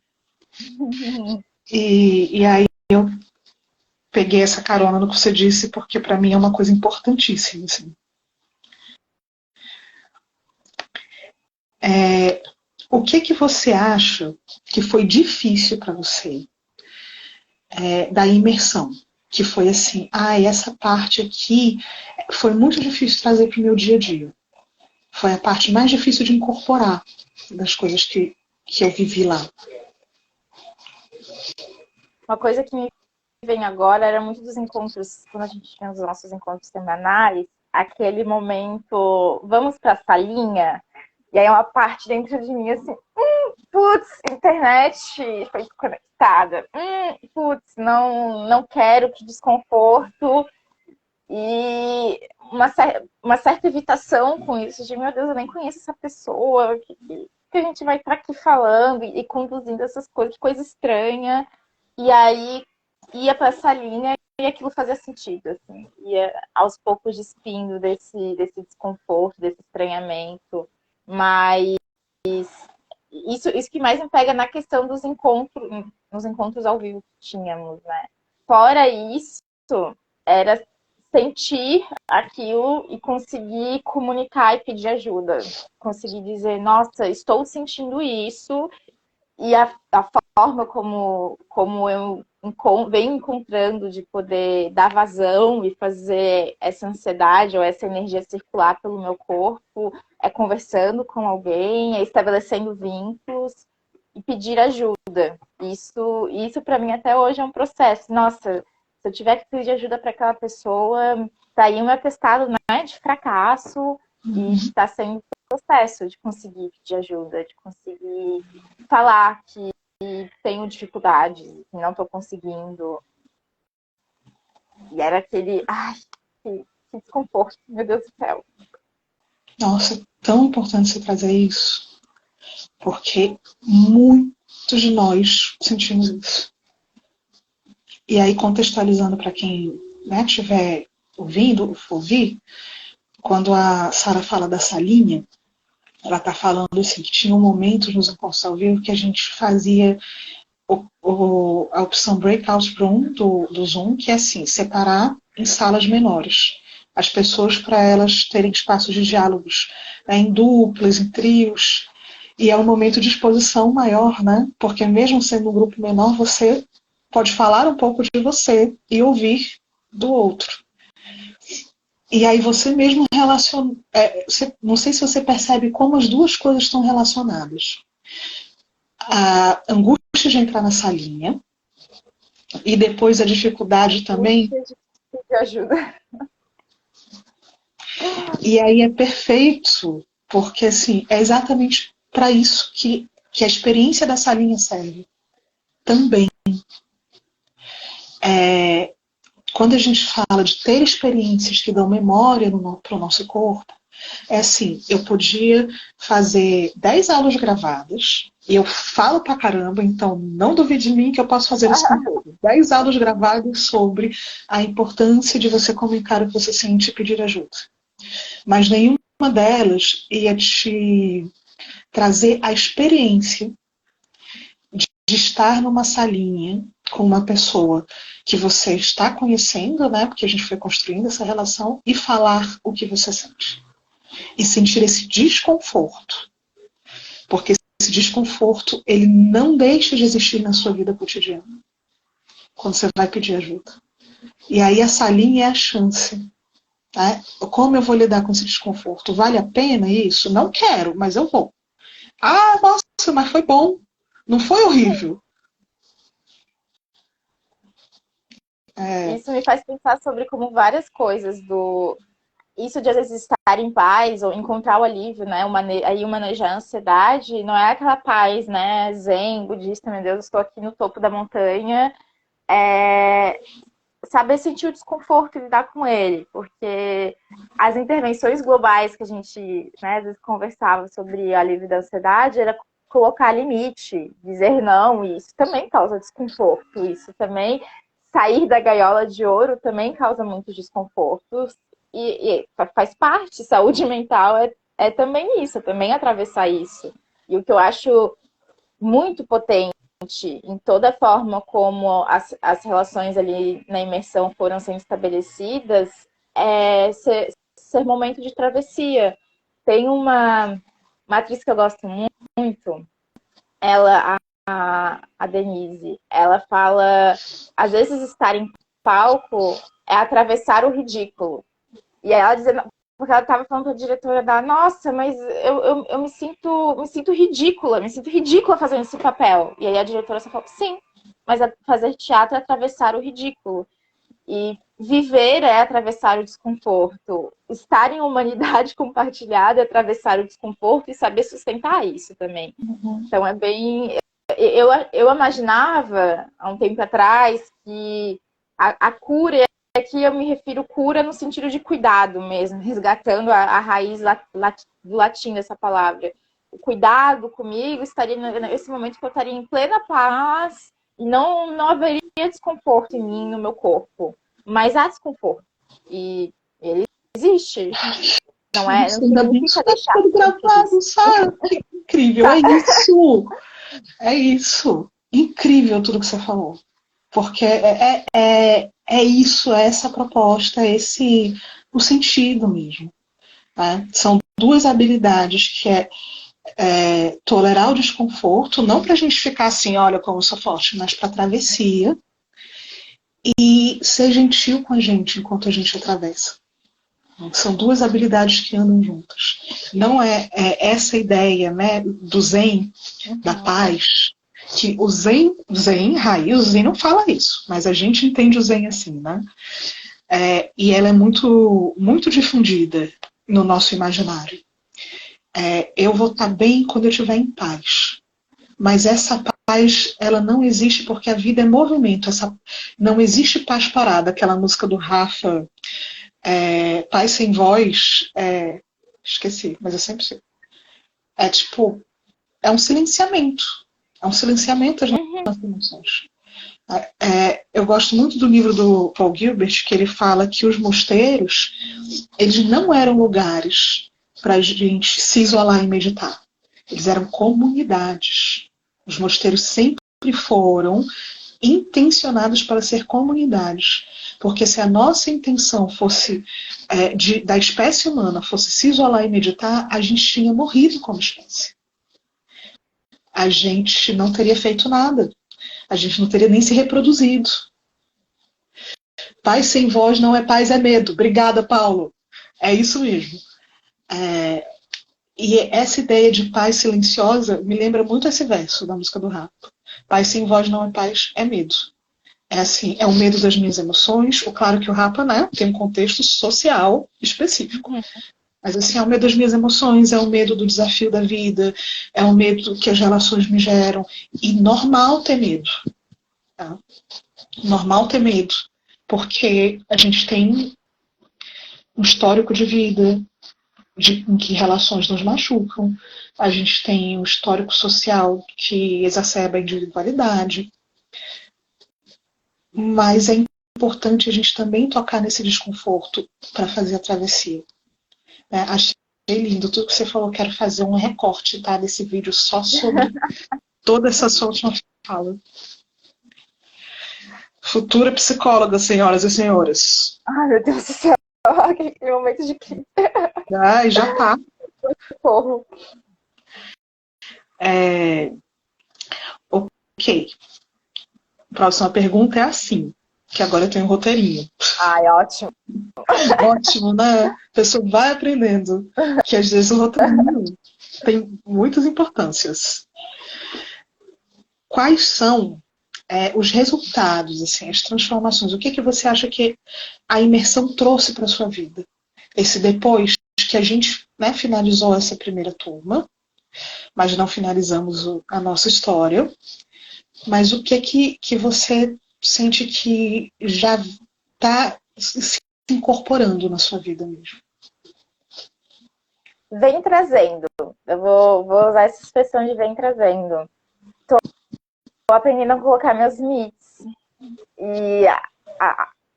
E aí eu peguei essa carona no que você disse, porque para mim é uma coisa importantíssima. Assim. O que você acha que foi difícil para você da imersão? Que foi assim, essa parte aqui foi muito difícil trazer para o meu dia a dia. Foi a parte mais difícil de incorporar das coisas que eu vivi lá. Uma coisa que me vem agora era muito dos encontros, quando a gente tinha os nossos encontros semanais, aquele momento, vamos para a salinha? E aí uma parte dentro de mim assim, putz, internet foi desconectada. Putz, não quero, que desconforto. E uma certa evitação com isso, de meu Deus, eu nem conheço essa pessoa, que a gente vai estar aqui falando e conduzindo essas coisas, que coisa estranha. E aí ia para essa linha e aquilo fazia sentido, assim. Ia aos poucos despindo desse desconforto, desse estranhamento. Mas isso que mais me pega na questão dos encontros, nos encontros ao vivo que tínhamos, né? Fora isso, era sentir aquilo e conseguir comunicar e pedir ajuda. Conseguir dizer, nossa, estou sentindo isso, e a forma como eu venho encontrando de poder dar vazão e fazer essa ansiedade ou essa energia circular pelo meu corpo é conversando com alguém, é estabelecendo vínculos e pedir ajuda. Isso para mim até hoje é um processo. Nossa, se eu tiver que pedir ajuda para aquela pessoa, tá aí um atestado, né, de fracasso e está sendo um processo de conseguir pedir ajuda, de conseguir falar que tenho dificuldades, que não estou conseguindo. E era aquele, que desconforto, meu Deus do céu. Nossa, tão importante você trazer isso, porque muitos de nós sentimos isso. E aí, contextualizando para quem estiver ouvindo, ouvir, quando a Sara fala da salinha, ela está falando assim, que tinha um momento nos encontros ao vivo que a gente fazia a opção Breakout Room do Zoom, que é assim, separar em salas menores as pessoas para elas terem espaços de diálogos, né, em duplas, em trios, e é um momento de exposição maior, né? Porque mesmo sendo um grupo menor, você pode falar um pouco de você e ouvir do outro. E aí você mesmo relaciona. Não sei se você percebe como as duas coisas estão relacionadas. A angústia de entrar na salinha e depois a dificuldade também. De ajuda. E aí é perfeito, porque assim, é exatamente para isso que a experiência da salinha serve. Também. Quando a gente fala de ter experiências que dão memória para o nosso corpo, é assim, eu podia fazer 10 aulas gravadas, e eu falo pra caramba, então não duvide de mim que eu posso fazer isso com tudo. 10 aulas gravadas sobre a importância de você comunicar o que você sente e pedir ajuda. Mas nenhuma delas ia te trazer a experiência de estar numa salinha com uma pessoa que você está conhecendo, né, porque a gente foi construindo essa relação, e falar o que você sente. E sentir esse desconforto. Porque esse desconforto, ele não deixa de existir na sua vida cotidiana. Quando você vai pedir ajuda. E aí a salinha é a chance. Né? Como eu vou lidar com esse desconforto? Vale a pena isso? Não quero, mas eu vou. Ah, nossa, mas foi bom. Não foi horrível. Isso me faz pensar sobre como várias coisas isso de às vezes estar em paz ou encontrar o alívio, né? Aí manejar a ansiedade, não é aquela paz, né? Zen, budista, meu Deus, estou aqui no topo da montanha. Saber sentir o desconforto e lidar com ele, porque as intervenções globais que a gente, né, às vezes conversava sobre o alívio da ansiedade era colocar limite, dizer não, e isso também causa desconforto, isso também, sair da gaiola de ouro também causa muitos desconfortos, e faz parte, saúde mental é também isso, é também atravessar isso. E o que eu acho muito potente em toda a forma como as relações ali na imersão foram sendo estabelecidas, ser momento de travessia. Tem uma atriz que eu gosto muito, a Denise, ela fala, às vezes estar em palco é atravessar o ridículo. E ela dizendo, porque ela estava falando para a diretora da, nossa, mas eu me sinto ridícula fazendo esse papel. E aí a diretora só falou, sim, mas fazer teatro é atravessar o ridículo. E viver é atravessar o desconforto. Estar em humanidade compartilhada é atravessar o desconforto e saber sustentar isso também. Uhum. Então é bem... Eu imaginava, há um tempo atrás, que a cura... Aqui eu me refiro cura no sentido de cuidado mesmo, resgatando a raiz do latim dessa palavra. O cuidado comigo estaria nesse momento que eu estaria em plena paz e não haveria desconforto em mim, no meu corpo. Mas há desconforto. E ele existe. Não é? Não Ainda bem que significa isso está tudo gravado, sabe? Que incrível, é isso! É isso! Incrível tudo que você falou. Porque é isso, é essa proposta, é o sentido mesmo. Né? São duas habilidades que é tolerar o desconforto, não para a gente ficar assim, olha como eu sou forte, mas para travessia, e ser gentil com a gente enquanto a gente atravessa. São duas habilidades que andam juntas. Não é essa ideia, né, do zen, da paz, que o zen raiz, o zen não fala isso, mas a gente entende o zen assim, né? E ela é muito, muito difundida no nosso imaginário. Eu vou estar bem quando eu estiver em paz. Mas essa paz, ela não existe porque a vida é movimento. Não existe paz parada, aquela música do Rafa, Paz Sem Voz, esqueci, mas eu sempre sei. É um silenciamento. É um silenciamento das nossas emoções. Eu gosto muito do livro do Paul Gilbert, que ele fala que os mosteiros, eles não eram lugares para a gente se isolar e meditar. Eles eram comunidades. Os mosteiros sempre foram intencionados para ser comunidades. Porque se a nossa intenção fosse da espécie humana fosse se isolar e meditar, a gente tinha morrido como espécie. A gente não teria feito nada. A gente não teria nem se reproduzido. Paz sem voz não é paz, é medo. Obrigada, Paulo. É isso mesmo. E essa ideia de paz silenciosa me lembra muito esse verso da música do Rapa. Paz sem voz não é paz, é medo. É assim, é o medo das minhas emoções. Claro que o Rapa, né, tem um contexto social específico. Mas assim, é o medo das minhas emoções, é o medo do desafio da vida, é o medo que as relações me geram. E normal ter medo. Tá? Normal ter medo. Porque a gente tem um histórico de vida em que relações nos machucam. A gente tem um histórico social que exacerba a individualidade. Mas é importante a gente também tocar nesse desconforto para fazer a travessia. Achei lindo tudo que você falou. Quero fazer um recorte, tá, desse vídeo só sobre toda essa sua última fala. Futura psicóloga, senhoras e senhores. Ai, meu Deus do céu. Que momento de crise. Ai, já tá. Porro. Ok. Próxima pergunta é assim, que agora eu tenho um roteirinho. Ai, ótimo. Ótimo, né? A pessoa vai aprendendo que às vezes o roteirinho tem muitas importâncias. Quais são os resultados, assim, as transformações? O que você acha que a imersão trouxe para a sua vida? Depois que a gente, né, finalizou essa primeira turma, mas não finalizamos a nossa história. Mas o que você sente que já está se incorporando na sua vida mesmo? Vem trazendo. Eu vou usar essa expressão de vem trazendo. Tô aprendendo a colocar meus limites. E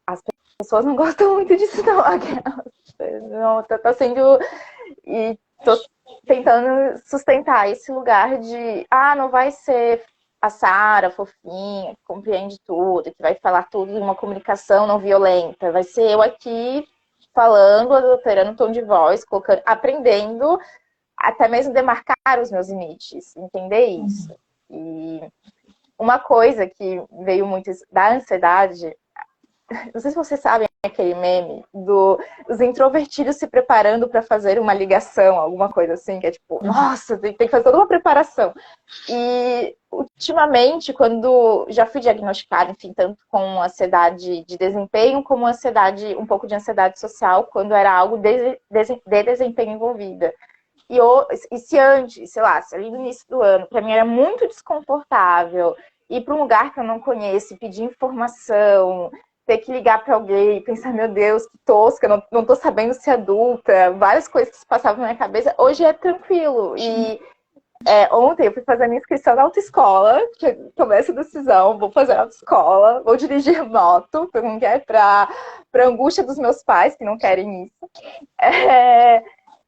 as pessoas não gostam muito disso, não. Não, tá sendo... E tô tentando sustentar esse lugar de... não vai ser a Sara, fofinha, que compreende tudo, que vai falar tudo em uma comunicação não violenta. Vai ser eu aqui falando, alterando o tom de voz, colocando, aprendendo até mesmo demarcar os meus limites, entender isso. E uma coisa que veio muito da ansiedade, não sei se vocês sabem aquele meme dos introvertidos se preparando para fazer uma ligação, alguma coisa assim, que é tipo, nossa, tem que fazer toda uma preparação. E ultimamente, quando já fui diagnosticada, enfim, tanto com ansiedade de desempenho, como ansiedade, um pouco de ansiedade social, quando era algo de desempenho envolvida. E se antes, sei lá, se ali no início do ano, para mim era muito desconfortável ir para um lugar que eu não conheço, pedir informação, ter que ligar para alguém, pensar, meu Deus, que tosca, não tô sabendo ser adulta, várias coisas que se passavam na minha cabeça, hoje é tranquilo. E ontem eu fui fazer a minha inscrição na autoescola, que começa a decisão, vou fazer a autoescola, vou dirigir moto, para a angústia dos meus pais, que não querem isso.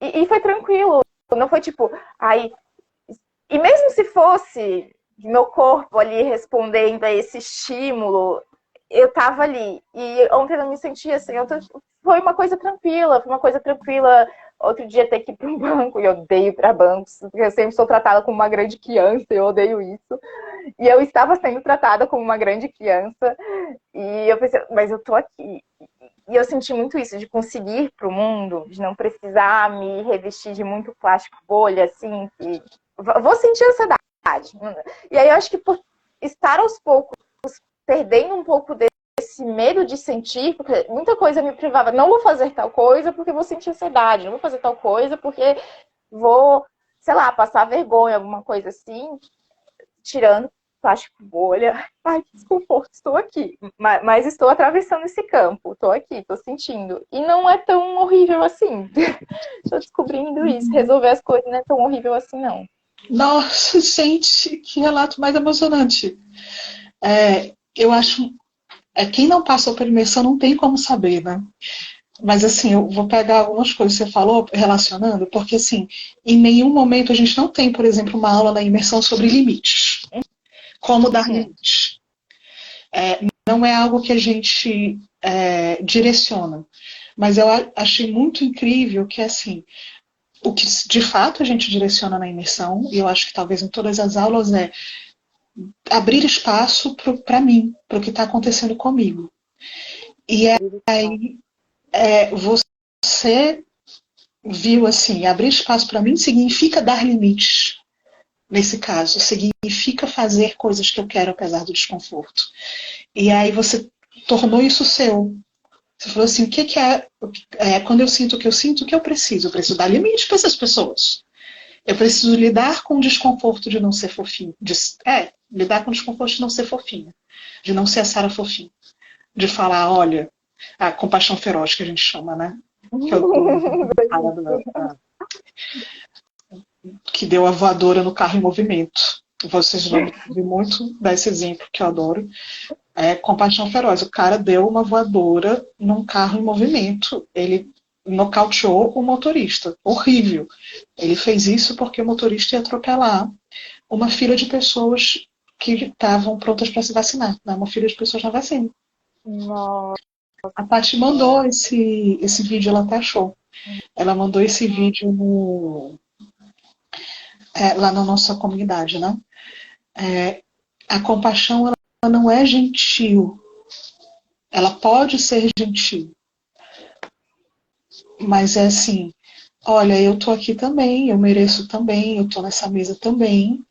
E foi tranquilo, não foi tipo, e mesmo se fosse meu corpo ali respondendo a esse estímulo, eu tava ali. E ontem eu me sentia assim, foi uma coisa tranquila, Outro dia ter que ir para um banco, e eu odeio ir para bancos, porque eu sempre sou tratada como uma grande criança, eu odeio isso. E eu estava sendo tratada como uma grande criança, e eu pensei, mas eu tô aqui. E eu senti muito isso, de conseguir ir pro mundo, de não precisar me revestir de muito plástico bolha, assim, que vou sentir ansiedade. E aí eu acho que por estar aos poucos perdendo um pouco desse medo de sentir, porque muita coisa me privava, não vou fazer tal coisa porque vou sentir ansiedade, não vou fazer tal coisa porque vou, sei lá, passar vergonha, alguma coisa assim, tirando plástico bolha. Ai, que desconforto, estou aqui. Mas estou atravessando esse campo, estou aqui, estou sentindo. E não é tão horrível assim. Estou descobrindo isso. Resolver as coisas não é tão horrível assim, não. Nossa, gente, que relato mais emocionante. Eu acho... quem não passou por imersão não tem como saber, né? Mas assim, eu vou pegar algumas coisas que você falou relacionando, porque assim, em nenhum momento a gente não tem, por exemplo, uma aula na imersão sobre limites. Como dar limites. Não é algo que a gente direciona. Mas eu achei muito incrível que, assim, o que de fato a gente direciona na imersão, e eu acho que talvez em todas as aulas, é abrir espaço para mim, para o que está acontecendo comigo. E aí você viu assim, abrir espaço para mim significa dar limites. Nesse caso, significa fazer coisas que eu quero apesar do desconforto. E aí você tornou isso seu. Você falou assim, o que é quando eu sinto o que eu sinto, o que eu preciso? Eu preciso dar limite para essas pessoas. Eu preciso lidar com o desconforto de não ser fofinho. Lidar com o desconforto de não ser fofinha. De não ser a Sarah fofinha. De falar, olha, a compaixão feroz que a gente chama, né? Que eu que deu a voadora no carro em movimento. Vocês vão ouvir muito desse exemplo que eu adoro. Compaixão feroz. O cara deu uma voadora num carro em movimento. Ele nocauteou o motorista. Horrível. Ele fez isso porque o motorista ia atropelar uma fila de pessoas que estavam prontas para se vacinar. Né? Uma fila de pessoas na vacina. Nossa. A Paty mandou esse vídeo, ela até achou. Ela mandou esse vídeo lá na nossa comunidade, né? A compaixão, ela não é gentil. Ela pode ser gentil. Mas é assim, olha, eu tô aqui também, eu mereço também, eu tô nessa mesa também.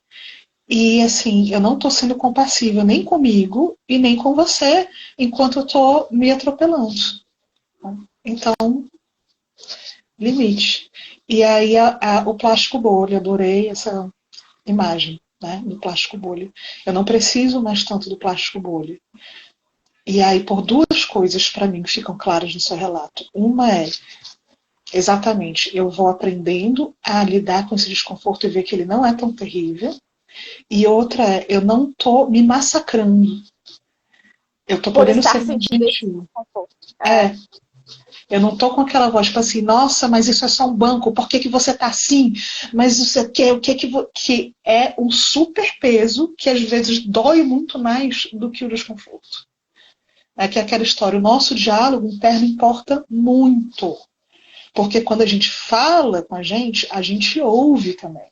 E assim, eu não tô sendo compassiva nem comigo e nem com você, enquanto eu tô me atropelando. Então, limite. E aí o plástico bolha, adorei essa imagem, né, do plástico bolha. Eu não preciso mais tanto do plástico bolha. E aí, por duas coisas para mim ficam claras no seu relato. Uma é, exatamente, eu vou aprendendo a lidar com esse desconforto e ver que ele não é tão terrível. E outra é, eu não tô me massacrando. Eu tô podendo ser gentil. Eu não tô com aquela voz tipo assim, nossa, mas isso é só um banco, por que você tá assim? Mas isso aqui é o que é um super peso que às vezes dói muito mais do que o desconforto. É que aquela história, o nosso diálogo interno importa muito. Porque quando a gente fala com a gente ouve também.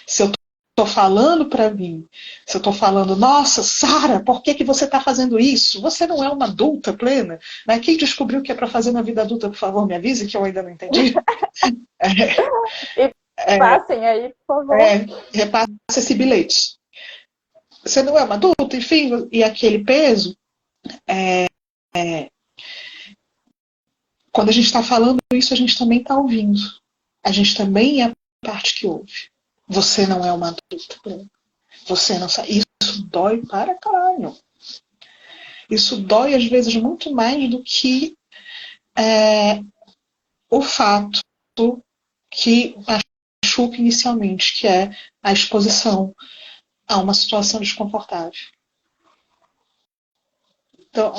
Se eu estou falando para mim, se eu estou falando, nossa, Sara, por que você está fazendo isso? Você não é uma adulta plena? Né? Quem descobriu o que é para fazer na vida adulta, por favor, me avise, que eu ainda não entendi. E passem aí, por favor. Repassa esse bilhete. Você não é uma adulta, enfim, e aquele peso. Quando a gente está falando isso, a gente também está ouvindo. A gente também é a parte que ouve. Você não é uma adulta plena. Você não sabe. Isso dói para caralho. Isso dói, às vezes, muito mais do que o fato que machuca inicialmente, que é a exposição a uma situação desconfortável. Então,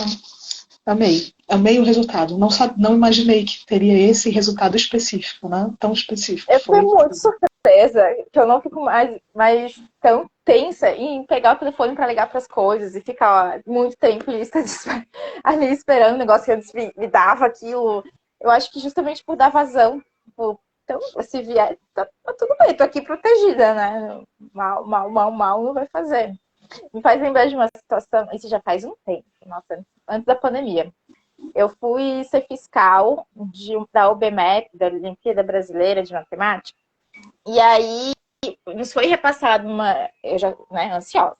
amei. Amei o resultado. Não imaginei que teria esse resultado específico, né? Tão específico. Eu fiquei muito surpresa, que eu não fico mais tão tensa em pegar o telefone para ligar para as coisas e ficar muito tempo ali esperando o negócio que antes me dava aquilo. Eu acho que justamente por dar vazão. Então, se vier, tá tudo bem, tô aqui protegida, né? Mal não vai fazer. Me faz lembrar de uma situação, isso já faz um tempo, nossa, antes da pandemia. Eu fui ser fiscal da OBMEP, da Olimpíada Brasileira de Matemática, e aí nos foi repassada eu já, né, ansiosa,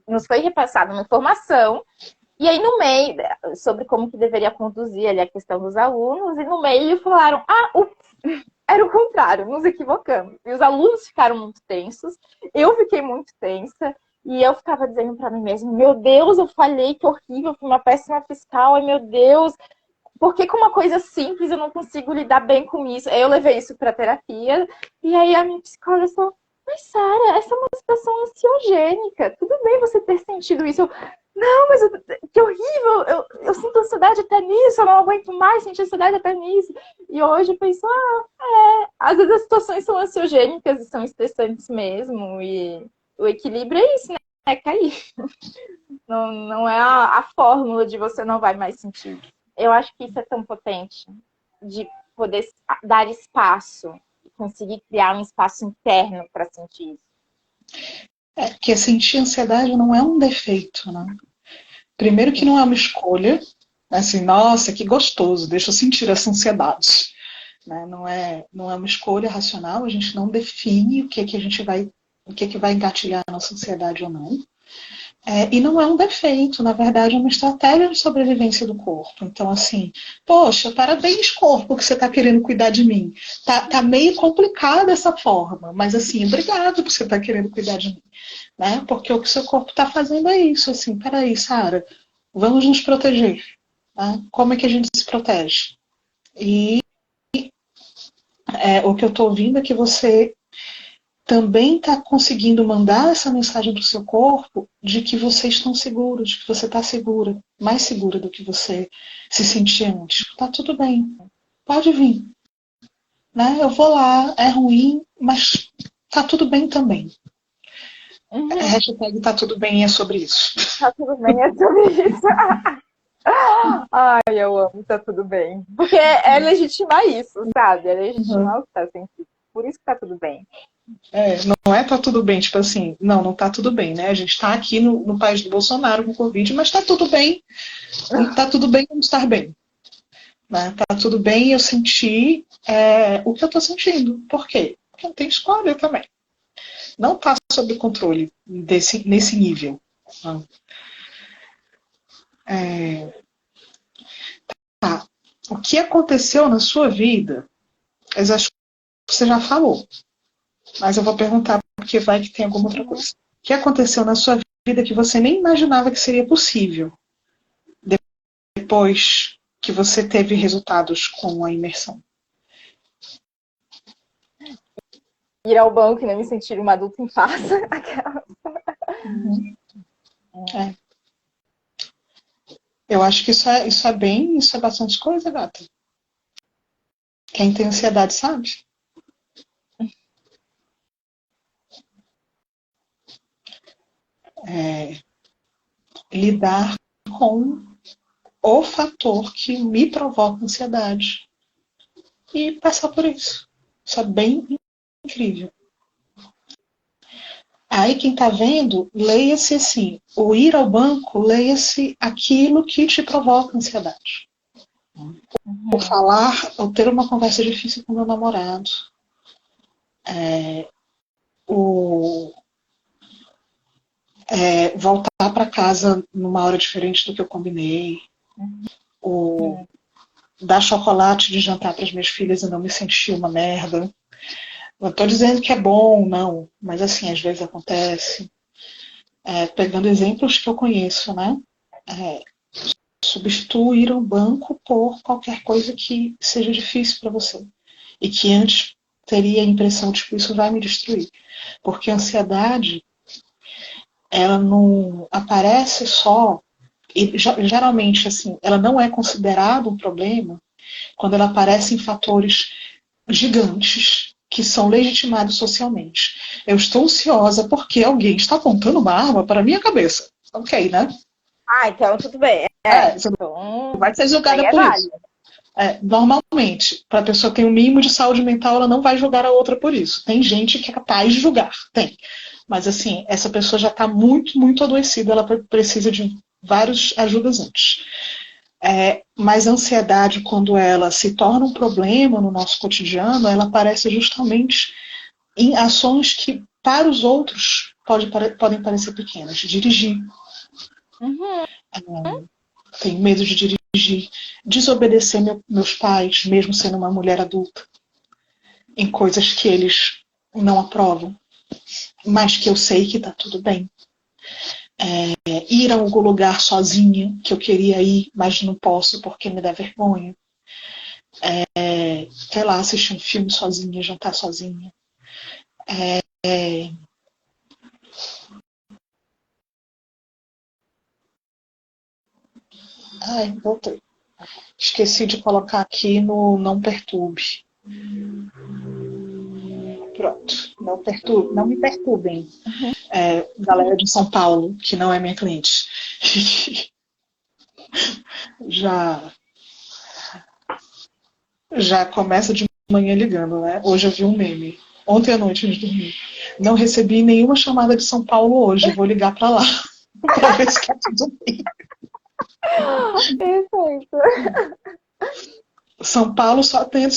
nos foi repassada uma informação, e aí no meio, sobre como que deveria conduzir ali a questão dos alunos, e no meio falaram, era o contrário, nos equivocamos. E os alunos ficaram muito tensos, eu fiquei muito tensa, e eu ficava dizendo para mim mesma, meu Deus, eu falhei, que horrível, fui uma péssima fiscal, ai meu Deus, por que com uma coisa simples eu não consigo lidar bem com isso? Aí eu levei isso para terapia, e aí a minha psicóloga falou, mas Sara, essa é uma situação ansiogênica, tudo bem você ter sentido isso. Não, mas que horrível, eu sinto ansiedade até nisso, eu não aguento mais sentir ansiedade até nisso. E hoje eu penso, às vezes as situações são ansiogênicas e são estressantes mesmo, e o equilíbrio é isso, né? É cair. Não é a fórmula de você não vai mais sentir. Eu acho que isso é tão potente, de poder dar espaço, conseguir criar um espaço interno para sentir isso. Porque sentir ansiedade não é um defeito, né? Primeiro que não é uma escolha, assim, nossa, que gostoso, deixa eu sentir essa ansiedade. Né? Não é uma escolha racional, a gente não define o que a gente vai, o que vai engatilhar a nossa ansiedade ou não. E não é um defeito, na verdade é uma estratégia de sobrevivência do corpo. Então, assim, poxa, parabéns, corpo, que você está querendo cuidar de mim. Tá meio complicado dessa forma, mas assim, obrigado por você estar querendo cuidar de mim. Né? Porque o que o seu corpo está fazendo é isso, assim, peraí, Sara, vamos nos proteger. Né? Como é que a gente se protege? E o que eu estou ouvindo é que você também está conseguindo mandar essa mensagem para o seu corpo de que vocês estão seguros, de que você está segura, mais segura do que você se sentia antes. Tá tudo bem, pode vir. Né? Eu vou lá, é ruim, mas tá tudo bem também. Hashtag tá tudo bem é sobre isso. Tá tudo bem, é sobre isso. Ai, eu amo, tá tudo bem. Porque é legitimar isso, sabe? É legitimar o que tá sentindo. Por isso que tá tudo bem. Não é tá tudo bem, tipo assim, não tá tudo bem, né? A gente tá aqui no país do Bolsonaro com Covid, mas tá tudo bem. Tá tudo bem como estar bem. Né? Tá tudo bem eu sentir o que eu tô sentindo. Por quê? Porque não tem escolha também. Não tá sob controle nesse nível. Tá. O que aconteceu na sua vida, eu acho que você já falou. Mas eu vou perguntar porque vai que tem alguma outra coisa. O que aconteceu na sua vida que você nem imaginava que seria possível depois que você teve resultados com a imersão? Ir ao banco e não me sentir uma adulta em paz. Eu acho que isso é bastante coisa, gata. Quem tem ansiedade sabe. Lidar com o fator que me provoca ansiedade e passar por isso. Isso é bem incrível. Aí quem está vendo, leia-se assim, o ir ao banco, leia-se aquilo que te provoca ansiedade. O falar, ou ter uma conversa difícil com meu namorado. Voltar para casa numa hora diferente do que eu combinei. O dar chocolate de jantar para as minhas filhas e não me sentir uma merda. Não estou dizendo que é bom, não, mas assim, às vezes acontece. Pegando exemplos que eu conheço, né? Substituir o banco por qualquer coisa que seja difícil para você. E que antes teria a impressão de que isso vai me destruir. Porque a ansiedade, ela não aparece só, e geralmente assim, ela não é considerada um problema quando ela aparece em fatores gigantes que são legitimados socialmente. Eu estou ansiosa porque alguém está apontando uma arma para a minha cabeça. Ok, né? Então tudo bem. Você então, não vai ser julgada por isso. Normalmente, para a pessoa ter um mínimo de saúde mental, ela não vai julgar a outra por isso. Tem gente que é capaz de julgar, tem. Mas assim, essa pessoa já está muito, muito adoecida, ela precisa de várias ajudas antes. Mas a ansiedade, quando ela se torna um problema no nosso cotidiano, ela aparece justamente em ações que, para os outros, podem parecer pequenas. Dirigir. Tenho medo de dirigir. Desobedecer meus pais, mesmo sendo uma mulher adulta, em coisas que eles não aprovam, mas que eu sei que está tudo bem. Ir a algum lugar sozinha, que eu queria ir, mas não posso porque me dá vergonha. Sei lá, assistir um filme sozinha, jantar sozinha. Ai, voltei. Esqueci de colocar aqui no não perturbe. Pronto. Não me perturbem. Galera de São Paulo, que não é minha cliente. Já começa de manhã ligando, né? Hoje eu vi um meme. Ontem à noite, antes de dormir. Não recebi nenhuma chamada de São Paulo hoje. Vou ligar pra lá. Pra ver se tá tudo bem. Perfeito. São Paulo só atendo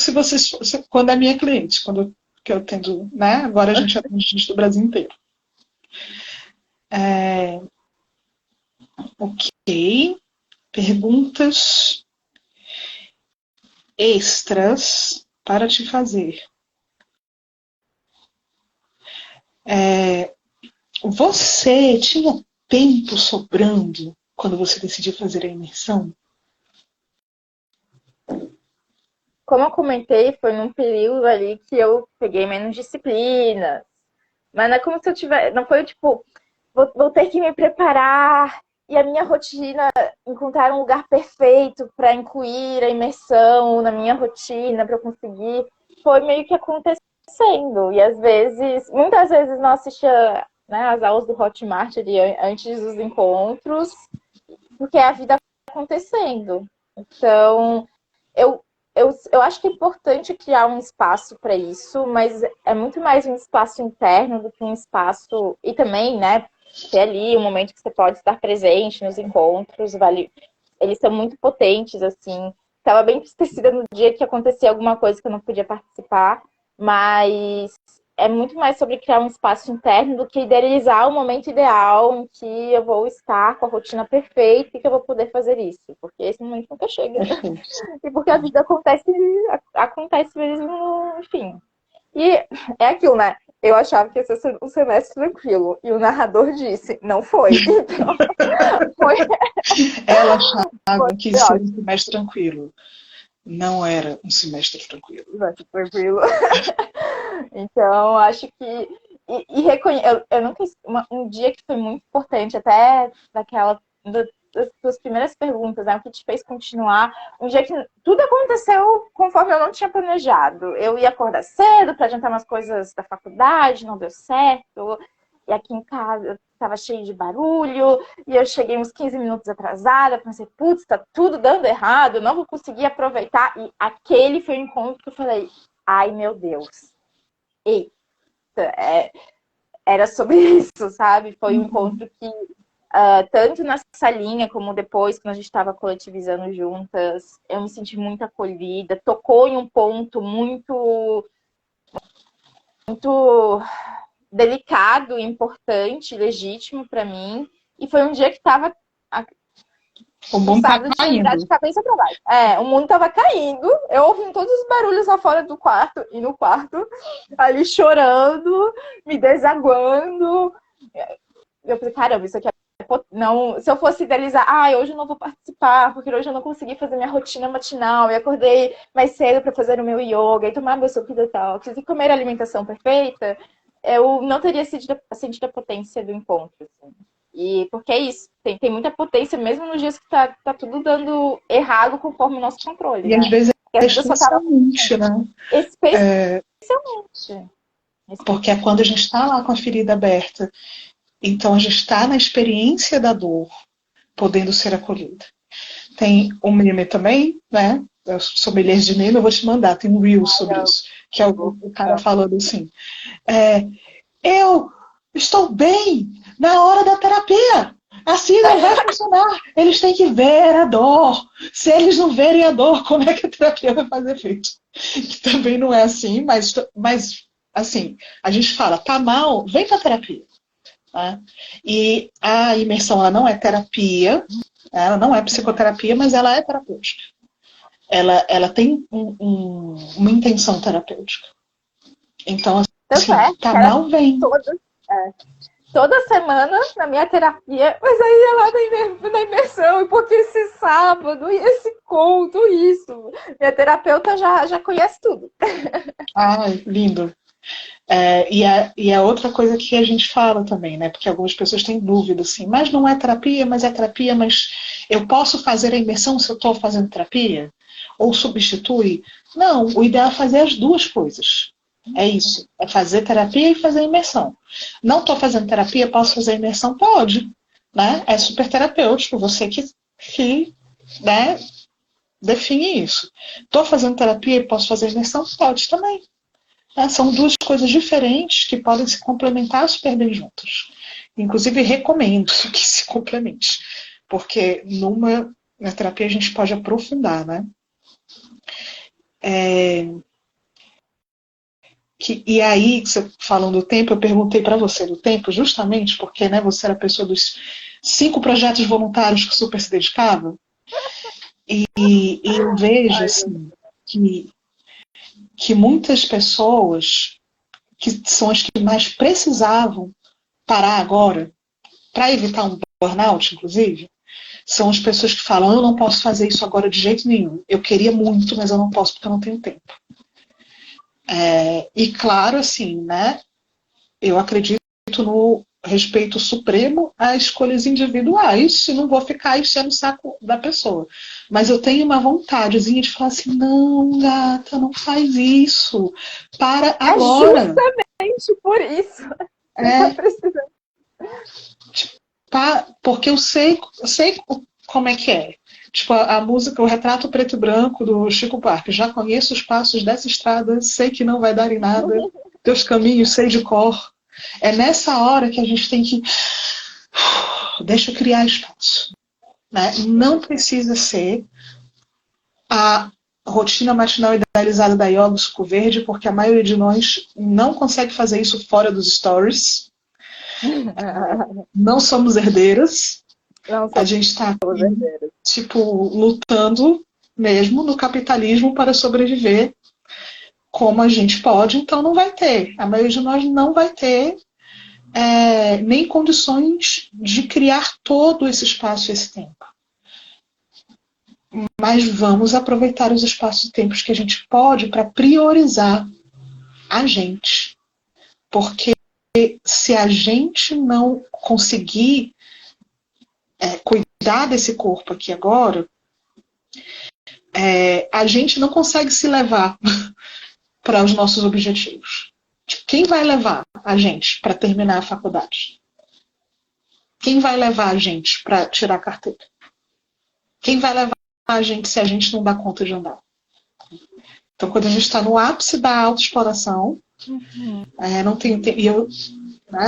quando é minha cliente. Quando que eu atendo, né? Agora a gente atende gente do Brasil inteiro. Ok. Perguntas extras para te fazer. Você tinha tempo sobrando quando você decidiu fazer a imersão? Como eu comentei, foi num período ali que eu peguei menos disciplinas. Mas não é como se eu tivesse. Não foi tipo, vou ter que me preparar e a minha rotina, encontrar um lugar perfeito para incluir a imersão na minha rotina, para eu conseguir. Foi meio que acontecendo. E às vezes, muitas vezes não assistia, né, as aulas do Hotmart ali antes dos encontros, porque a vida acontecendo. Então, eu acho que é importante criar um espaço para isso, mas é muito mais um espaço interno do que um espaço. E também, né, ter ali um momento que você pode estar presente nos encontros, eles são muito potentes, assim. Estava bem esquecida no dia que acontecia alguma coisa que eu não podia participar, mas é muito mais sobre criar um espaço interno do que idealizar o momento ideal em que eu vou estar com a rotina perfeita e que eu vou poder fazer isso, porque esse momento nunca chega. E porque a vida acontece mesmo, enfim. E é aquilo, né? Eu achava que ia ser um semestre tranquilo. E o narrador disse, não foi. Então, foi. Ela achava que ia ser um semestre tranquilo. Não era um semestre tranquilo. Tranquilo. Então, acho que. Eu nunca. Um dia que foi muito importante, até das suas primeiras perguntas, né? O que te fez continuar? Um dia que tudo aconteceu conforme eu não tinha planejado. Eu ia acordar cedo para adiantar umas coisas da faculdade, não deu certo. E aqui em casa estava cheio de barulho, e eu cheguei uns 15 minutos atrasada, pensei, putz, tá tudo dando errado, não vou conseguir aproveitar. E aquele foi o encontro que eu falei, ai meu Deus, eita, era sobre isso, sabe? Foi um encontro que, tanto na salinha como depois, quando a gente estava coletivizando juntas, eu me senti muito acolhida, tocou em um ponto muito, muito delicado, importante, legítimo para mim. E foi um dia que estava o mundo tá caindo. De cabeça para baixo. O mundo estava caindo. Eu ouvindo todos os barulhos lá fora do quarto e no quarto, ali chorando, me desaguando. Eu falei, caramba, isso aqui não. Se eu fosse idealizar, hoje eu não vou participar, porque hoje eu não consegui fazer minha rotina matinal, e acordei mais cedo para fazer o meu yoga, e tomar meu suco detox, e comer a alimentação perfeita, eu não teria sentido a potência do encontro. Assim. E porque é isso, tem muita potência, mesmo nos dias que tá tudo dando errado conforme o nosso controle. E né? às vezes é especialmente, né? Especialmente. Porque é quando a gente está lá com a ferida aberta. Então a gente está na experiência da dor, podendo ser acolhida. Tem um meme também, né? Eu sou sommelier de meme, eu vou te mandar. Tem um reel sobre isso. Que é o cara falando assim. Eu estou bem na hora da terapia. Assim não vai funcionar. Eles têm que ver a dor. Se eles não verem a dor, como é que a terapia vai fazer efeito? Também não é assim, mas assim, a gente fala, tá mal, vem pra terapia. Tá? E a imersão, ela não é terapia, ela não é psicoterapia, mas ela é terapêutica. Ela tem uma intenção terapêutica. Então, assim, tá mal, vem. Toda semana na minha terapia, mas aí é lá na imersão, e porque esse sábado, e esse conto, isso. Minha terapeuta já conhece tudo. Lindo. E é outra coisa que a gente fala também, né? Porque algumas pessoas têm dúvida, assim, mas não é terapia, mas é terapia, mas Eu posso fazer a imersão se eu estou fazendo terapia? Ou substitui? Não, o ideal é fazer as duas coisas. É isso, é fazer terapia e fazer imersão. Não estou fazendo terapia, posso fazer imersão? Pode, né? É super terapêutico, você que né, define isso. Estou fazendo terapia e posso fazer imersão? Pode também. Né? São duas coisas diferentes que podem se complementar super bem juntas. Inclusive, recomendo que se complemente, porque na terapia a gente pode aprofundar, né? E aí, você falando do tempo, eu perguntei para você do tempo, justamente porque, né, você era a pessoa dos 5 projetos voluntários que super se dedicava. E eu vejo assim, que muitas pessoas, que são as que mais precisavam parar agora, para evitar um burnout, inclusive, são as pessoas que falam: eu não posso fazer isso agora de jeito nenhum. Eu queria muito, mas eu não posso porque eu não tenho tempo. E claro, assim, né? Eu acredito no respeito supremo a escolhas individuais e não vou ficar enchendo o saco da pessoa. Mas eu tenho uma vontadezinha de falar assim: não, gata, não faz isso. Para agora. É justamente por isso. É, Tá precisando. porque eu sei como é que é. Tipo, a música, o retrato preto e branco do Chico Buarque. Já conheço os passos dessa estrada, sei que não vai dar em nada. Teus caminhos sei de cor. É nessa hora que a gente tem que... Deixa eu criar espaço. Né? Não precisa ser a rotina matinal idealizada da Yoga do Suco Verde, porque a maioria de nós não consegue fazer isso fora dos stories. Não somos herdeiras. Não, A gente está, tipo, lutando mesmo no capitalismo para sobreviver como a gente pode, então não vai ter. A maioria de nós não vai ter nem condições de criar todo esse espaço e esse tempo. Mas vamos aproveitar os espaços e tempos que a gente pode para priorizar a gente. Porque se a gente não conseguir cuidar desse corpo aqui agora, a gente não consegue se levar para os nossos objetivos. Quem vai levar a gente para terminar a faculdade? Quem vai levar a gente para tirar a carteira? Quem vai levar a gente se a gente não dá conta de andar? Então, quando a gente está no ápice da autoexploração, não tem, e eu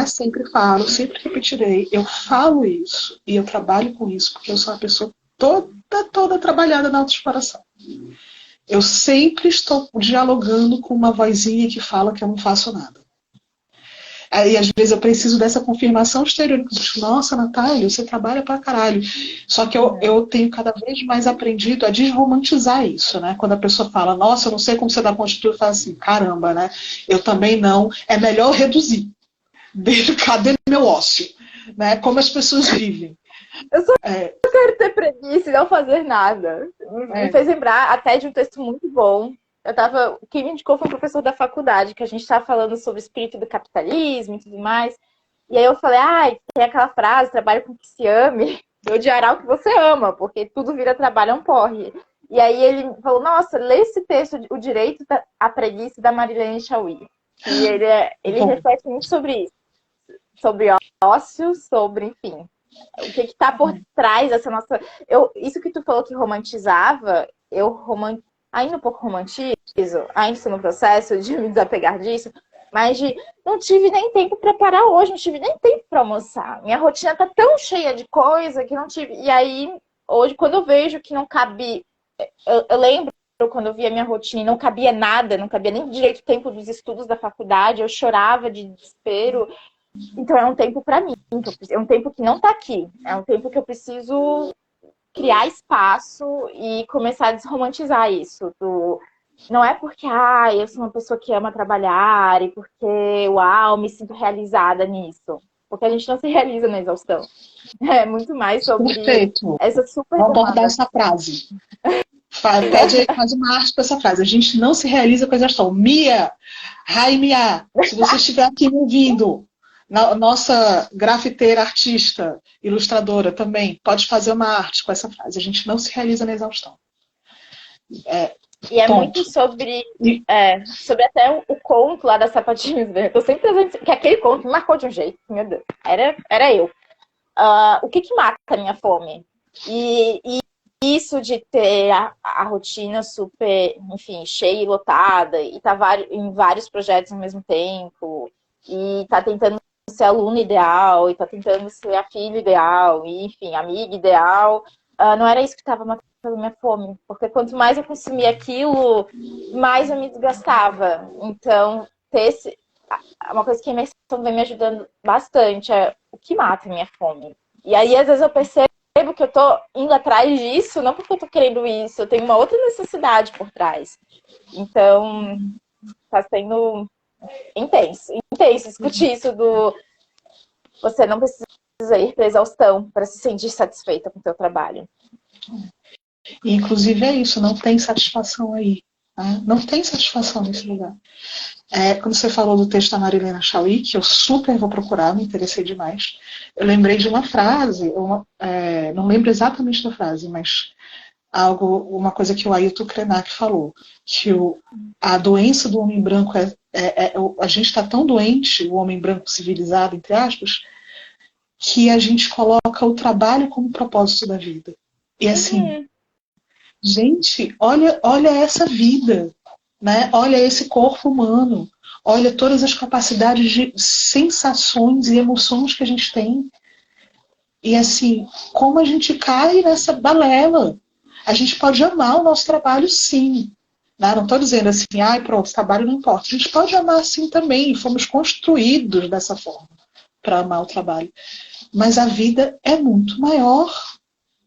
sempre falo, sempre repetirei, eu falo isso e eu trabalho com isso porque eu sou uma pessoa toda trabalhada na autoexploração. Eu sempre estou dialogando com uma vozinha que fala que eu não faço nada. Aí, às vezes, eu preciso dessa confirmação exterior. Nossa, Natália, você trabalha pra caralho. Só que eu tenho cada vez mais aprendido a desromantizar isso, né? Quando a pessoa fala: nossa, eu não sei como você dá conta de tudo, eu falo assim: caramba, né? Eu também não. É melhor reduzir. Cadê meu ócio? Né? Como as pessoas vivem. Eu quero ter preguiça e não fazer nada. Me fez lembrar até de um texto muito bom. Quem me indicou foi um professor da faculdade, que a gente estava falando sobre o espírito do capitalismo e tudo mais. E aí eu falei: tem aquela frase: trabalhe com o que se ame, e odiará o que você ama, porque tudo vira trabalho é um porre. E aí ele falou: nossa, lê esse texto, O Direito à Preguiça, da Marilene Chauí. E ele reflete muito sobre isso. Sobre ócio, sobre, enfim, o que está por trás dessa nossa... Isso que tu falou que romantizava, ainda um pouco romantizo, ainda estou no processo de me desapegar disso, mas não tive nem tempo para parar hoje, não tive nem tempo para almoçar. Minha rotina tá tão cheia de coisa que não tive... E aí, hoje, quando eu vejo que não cabe... Eu lembro quando eu via a minha rotina e não cabia nada, não cabia nem direito o tempo dos estudos da faculdade, eu chorava de desespero. Então é um tempo para mim, é um tempo que não está aqui, é um tempo que eu preciso criar espaço e começar a desromantizar isso. Não é porque eu sou uma pessoa que ama trabalhar e porque, uau, me sinto realizada nisso. Porque a gente não se realiza na exaustão. É muito mais sobre essa super Vou abordar essa frase. Faz uma arte com essa frase. A gente não se realiza com a exaustão. Mia, se você estiver aqui me ouvindo, Nossa grafiteira, artista, ilustradora também pode fazer uma arte com essa frase. A gente não se realiza na exaustão. E é Ponto. muito sobre até o conto lá das sapatinhas verdes. Eu sempre pensando que aquele conto me marcou de um jeito, meu Deus. Era eu. O que mata a minha fome? E isso de ter a rotina super, enfim, cheia e lotada, e tá em vários projetos ao mesmo tempo, e tá tentando ser aluno ideal, e tá tentando ser a filha ideal, e, enfim, amiga ideal, não era isso que estava matando a minha fome. Porque quanto mais eu consumia aquilo, mais eu me desgastava. Então, uma coisa que a imersão vem me ajudando bastante é o que mata a minha fome. E aí, às vezes, eu percebo que eu tô indo atrás disso, não porque eu tô querendo isso, eu tenho uma outra necessidade por trás. Então, tá sendo intenso discutir isso do você não precisa ir pra exaustão para se sentir satisfeita com o seu trabalho. E, inclusive, é isso, não tem satisfação aí. Né? Não tem satisfação nesse lugar. Quando você falou do texto da Marilena Chauí, que eu super vou procurar, me interessei demais, eu lembrei de uma frase, não lembro exatamente da frase, mas uma coisa que o Ailton Krenak falou, que a doença do homem branco a gente está tão doente, o homem branco civilizado, entre aspas, que a gente coloca o trabalho como propósito da vida. E assim, gente, olha essa vida, né? Olha esse corpo humano, olha todas as capacidades de sensações e emoções que a gente tem. E assim, como a gente cai nessa balela. A gente pode amar o nosso trabalho, sim. Né? Não estou dizendo assim, pronto, trabalho não importa. A gente pode amar sim também, fomos construídos dessa forma para amar o trabalho. Mas a vida é muito maior,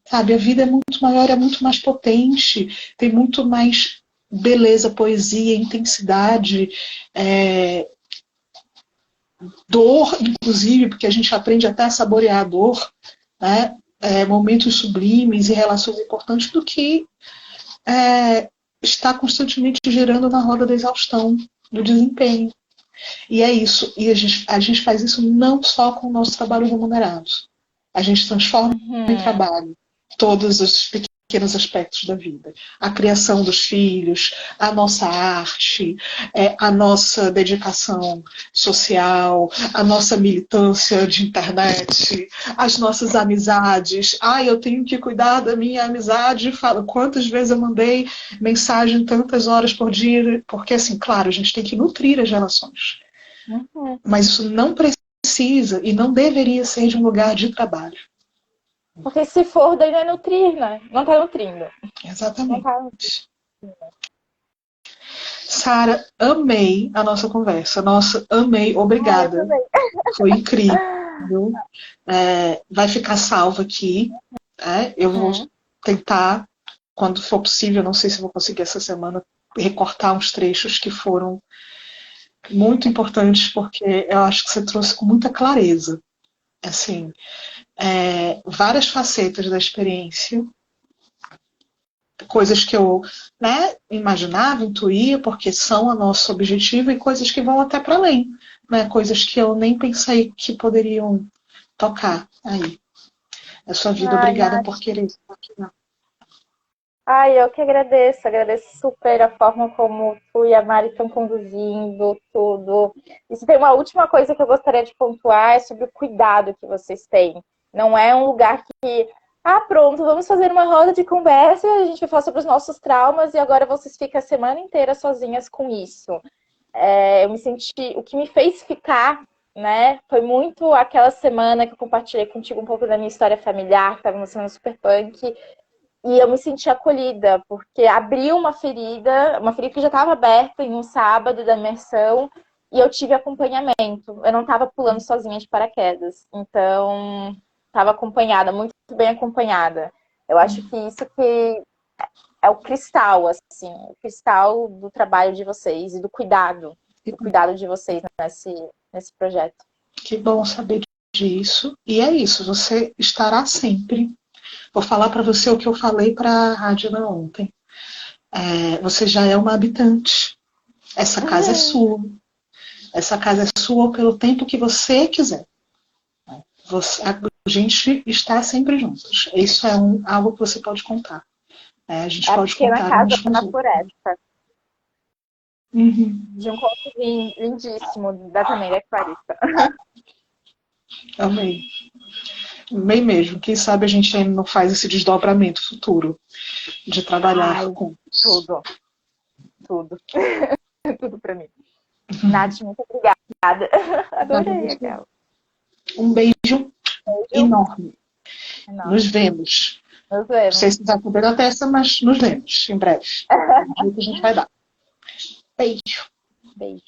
sabe? A vida é muito maior, é muito mais potente, tem muito mais beleza, poesia, intensidade, dor, inclusive, porque a gente aprende até a saborear a dor, né? Momentos sublimes e relações importantes do que está constantemente girando na roda da exaustão, do desempenho. E é isso. E a gente faz isso não só com o nosso trabalho remunerado. A gente transforma em trabalho todos os pequenos aspectos da vida. A criação dos filhos, a nossa arte, a nossa dedicação social, a nossa militância de internet, as nossas amizades. Eu tenho que cuidar da minha amizade. Quantas vezes eu mandei mensagem tantas horas por dia? Porque, assim, claro, a gente tem que nutrir as relações. Mas isso não precisa e não deveria ser de um lugar de trabalho. Porque se for, daí não é nutrir, né? Não tá nutrindo. Exatamente. Sara, amei a nossa conversa. Nossa, amei. Obrigada. Foi incrível. Vai ficar salvo aqui. Eu vou tentar, quando for possível, não sei se vou conseguir essa semana, recortar uns trechos que foram muito importantes, porque eu acho que você trouxe com muita clareza. Assim, várias facetas da experiência, coisas que eu imaginava, intuía, porque são o nosso objetivo, e coisas que vão até para além, né? Coisas que eu nem pensei que poderiam tocar aí. A sua vida, obrigada por querer estar aqui. Eu que agradeço super a forma como tu e a Mari estão conduzindo tudo. E se tem uma última coisa que eu gostaria de pontuar, é sobre o cuidado que vocês têm. Não é um lugar que, pronto, vamos fazer uma roda de conversa, a gente vai falar sobre os nossos traumas e agora vocês ficam a semana inteira sozinhas com isso. Eu me senti, o que me fez ficar, né, foi muito aquela semana que eu compartilhei contigo um pouco da minha história familiar, que estava uma semana super punk. E eu me senti acolhida, porque abriu uma ferida que já estava aberta em um sábado da imersão, e eu tive acompanhamento. Eu não estava pulando sozinha de paraquedas. Então, estava acompanhada, muito bem acompanhada. Eu acho que isso que é o cristal, assim, o cristal do trabalho de vocês e do cuidado de vocês nesse projeto. Que bom saber disso. E é isso, você estará sempre. Vou falar para você o que eu falei para a Rádio ontem. Você já é uma habitante. Essa casa é sua. Essa casa é sua pelo tempo que você quiser. A gente está sempre juntos. Isso é algo que você pode contar. A gente É a pode pequena contar casa uns com os na outros. floresta. Uhum. De um conto lindíssimo da também da Clarissa. Amei. Amei mesmo. Quem sabe a gente ainda não faz esse desdobramento futuro de trabalhar Ai, com tudo. Tudo. Tudo pra mim. Nath, muito obrigada. Adorei aquela. Um beijo Beijo. enorme. Nos vemos. Nos Não sei vemos. se vai comer a testa, mas nos vemos em breve. Um dia que a gente vai dar. Beijo. Beijo.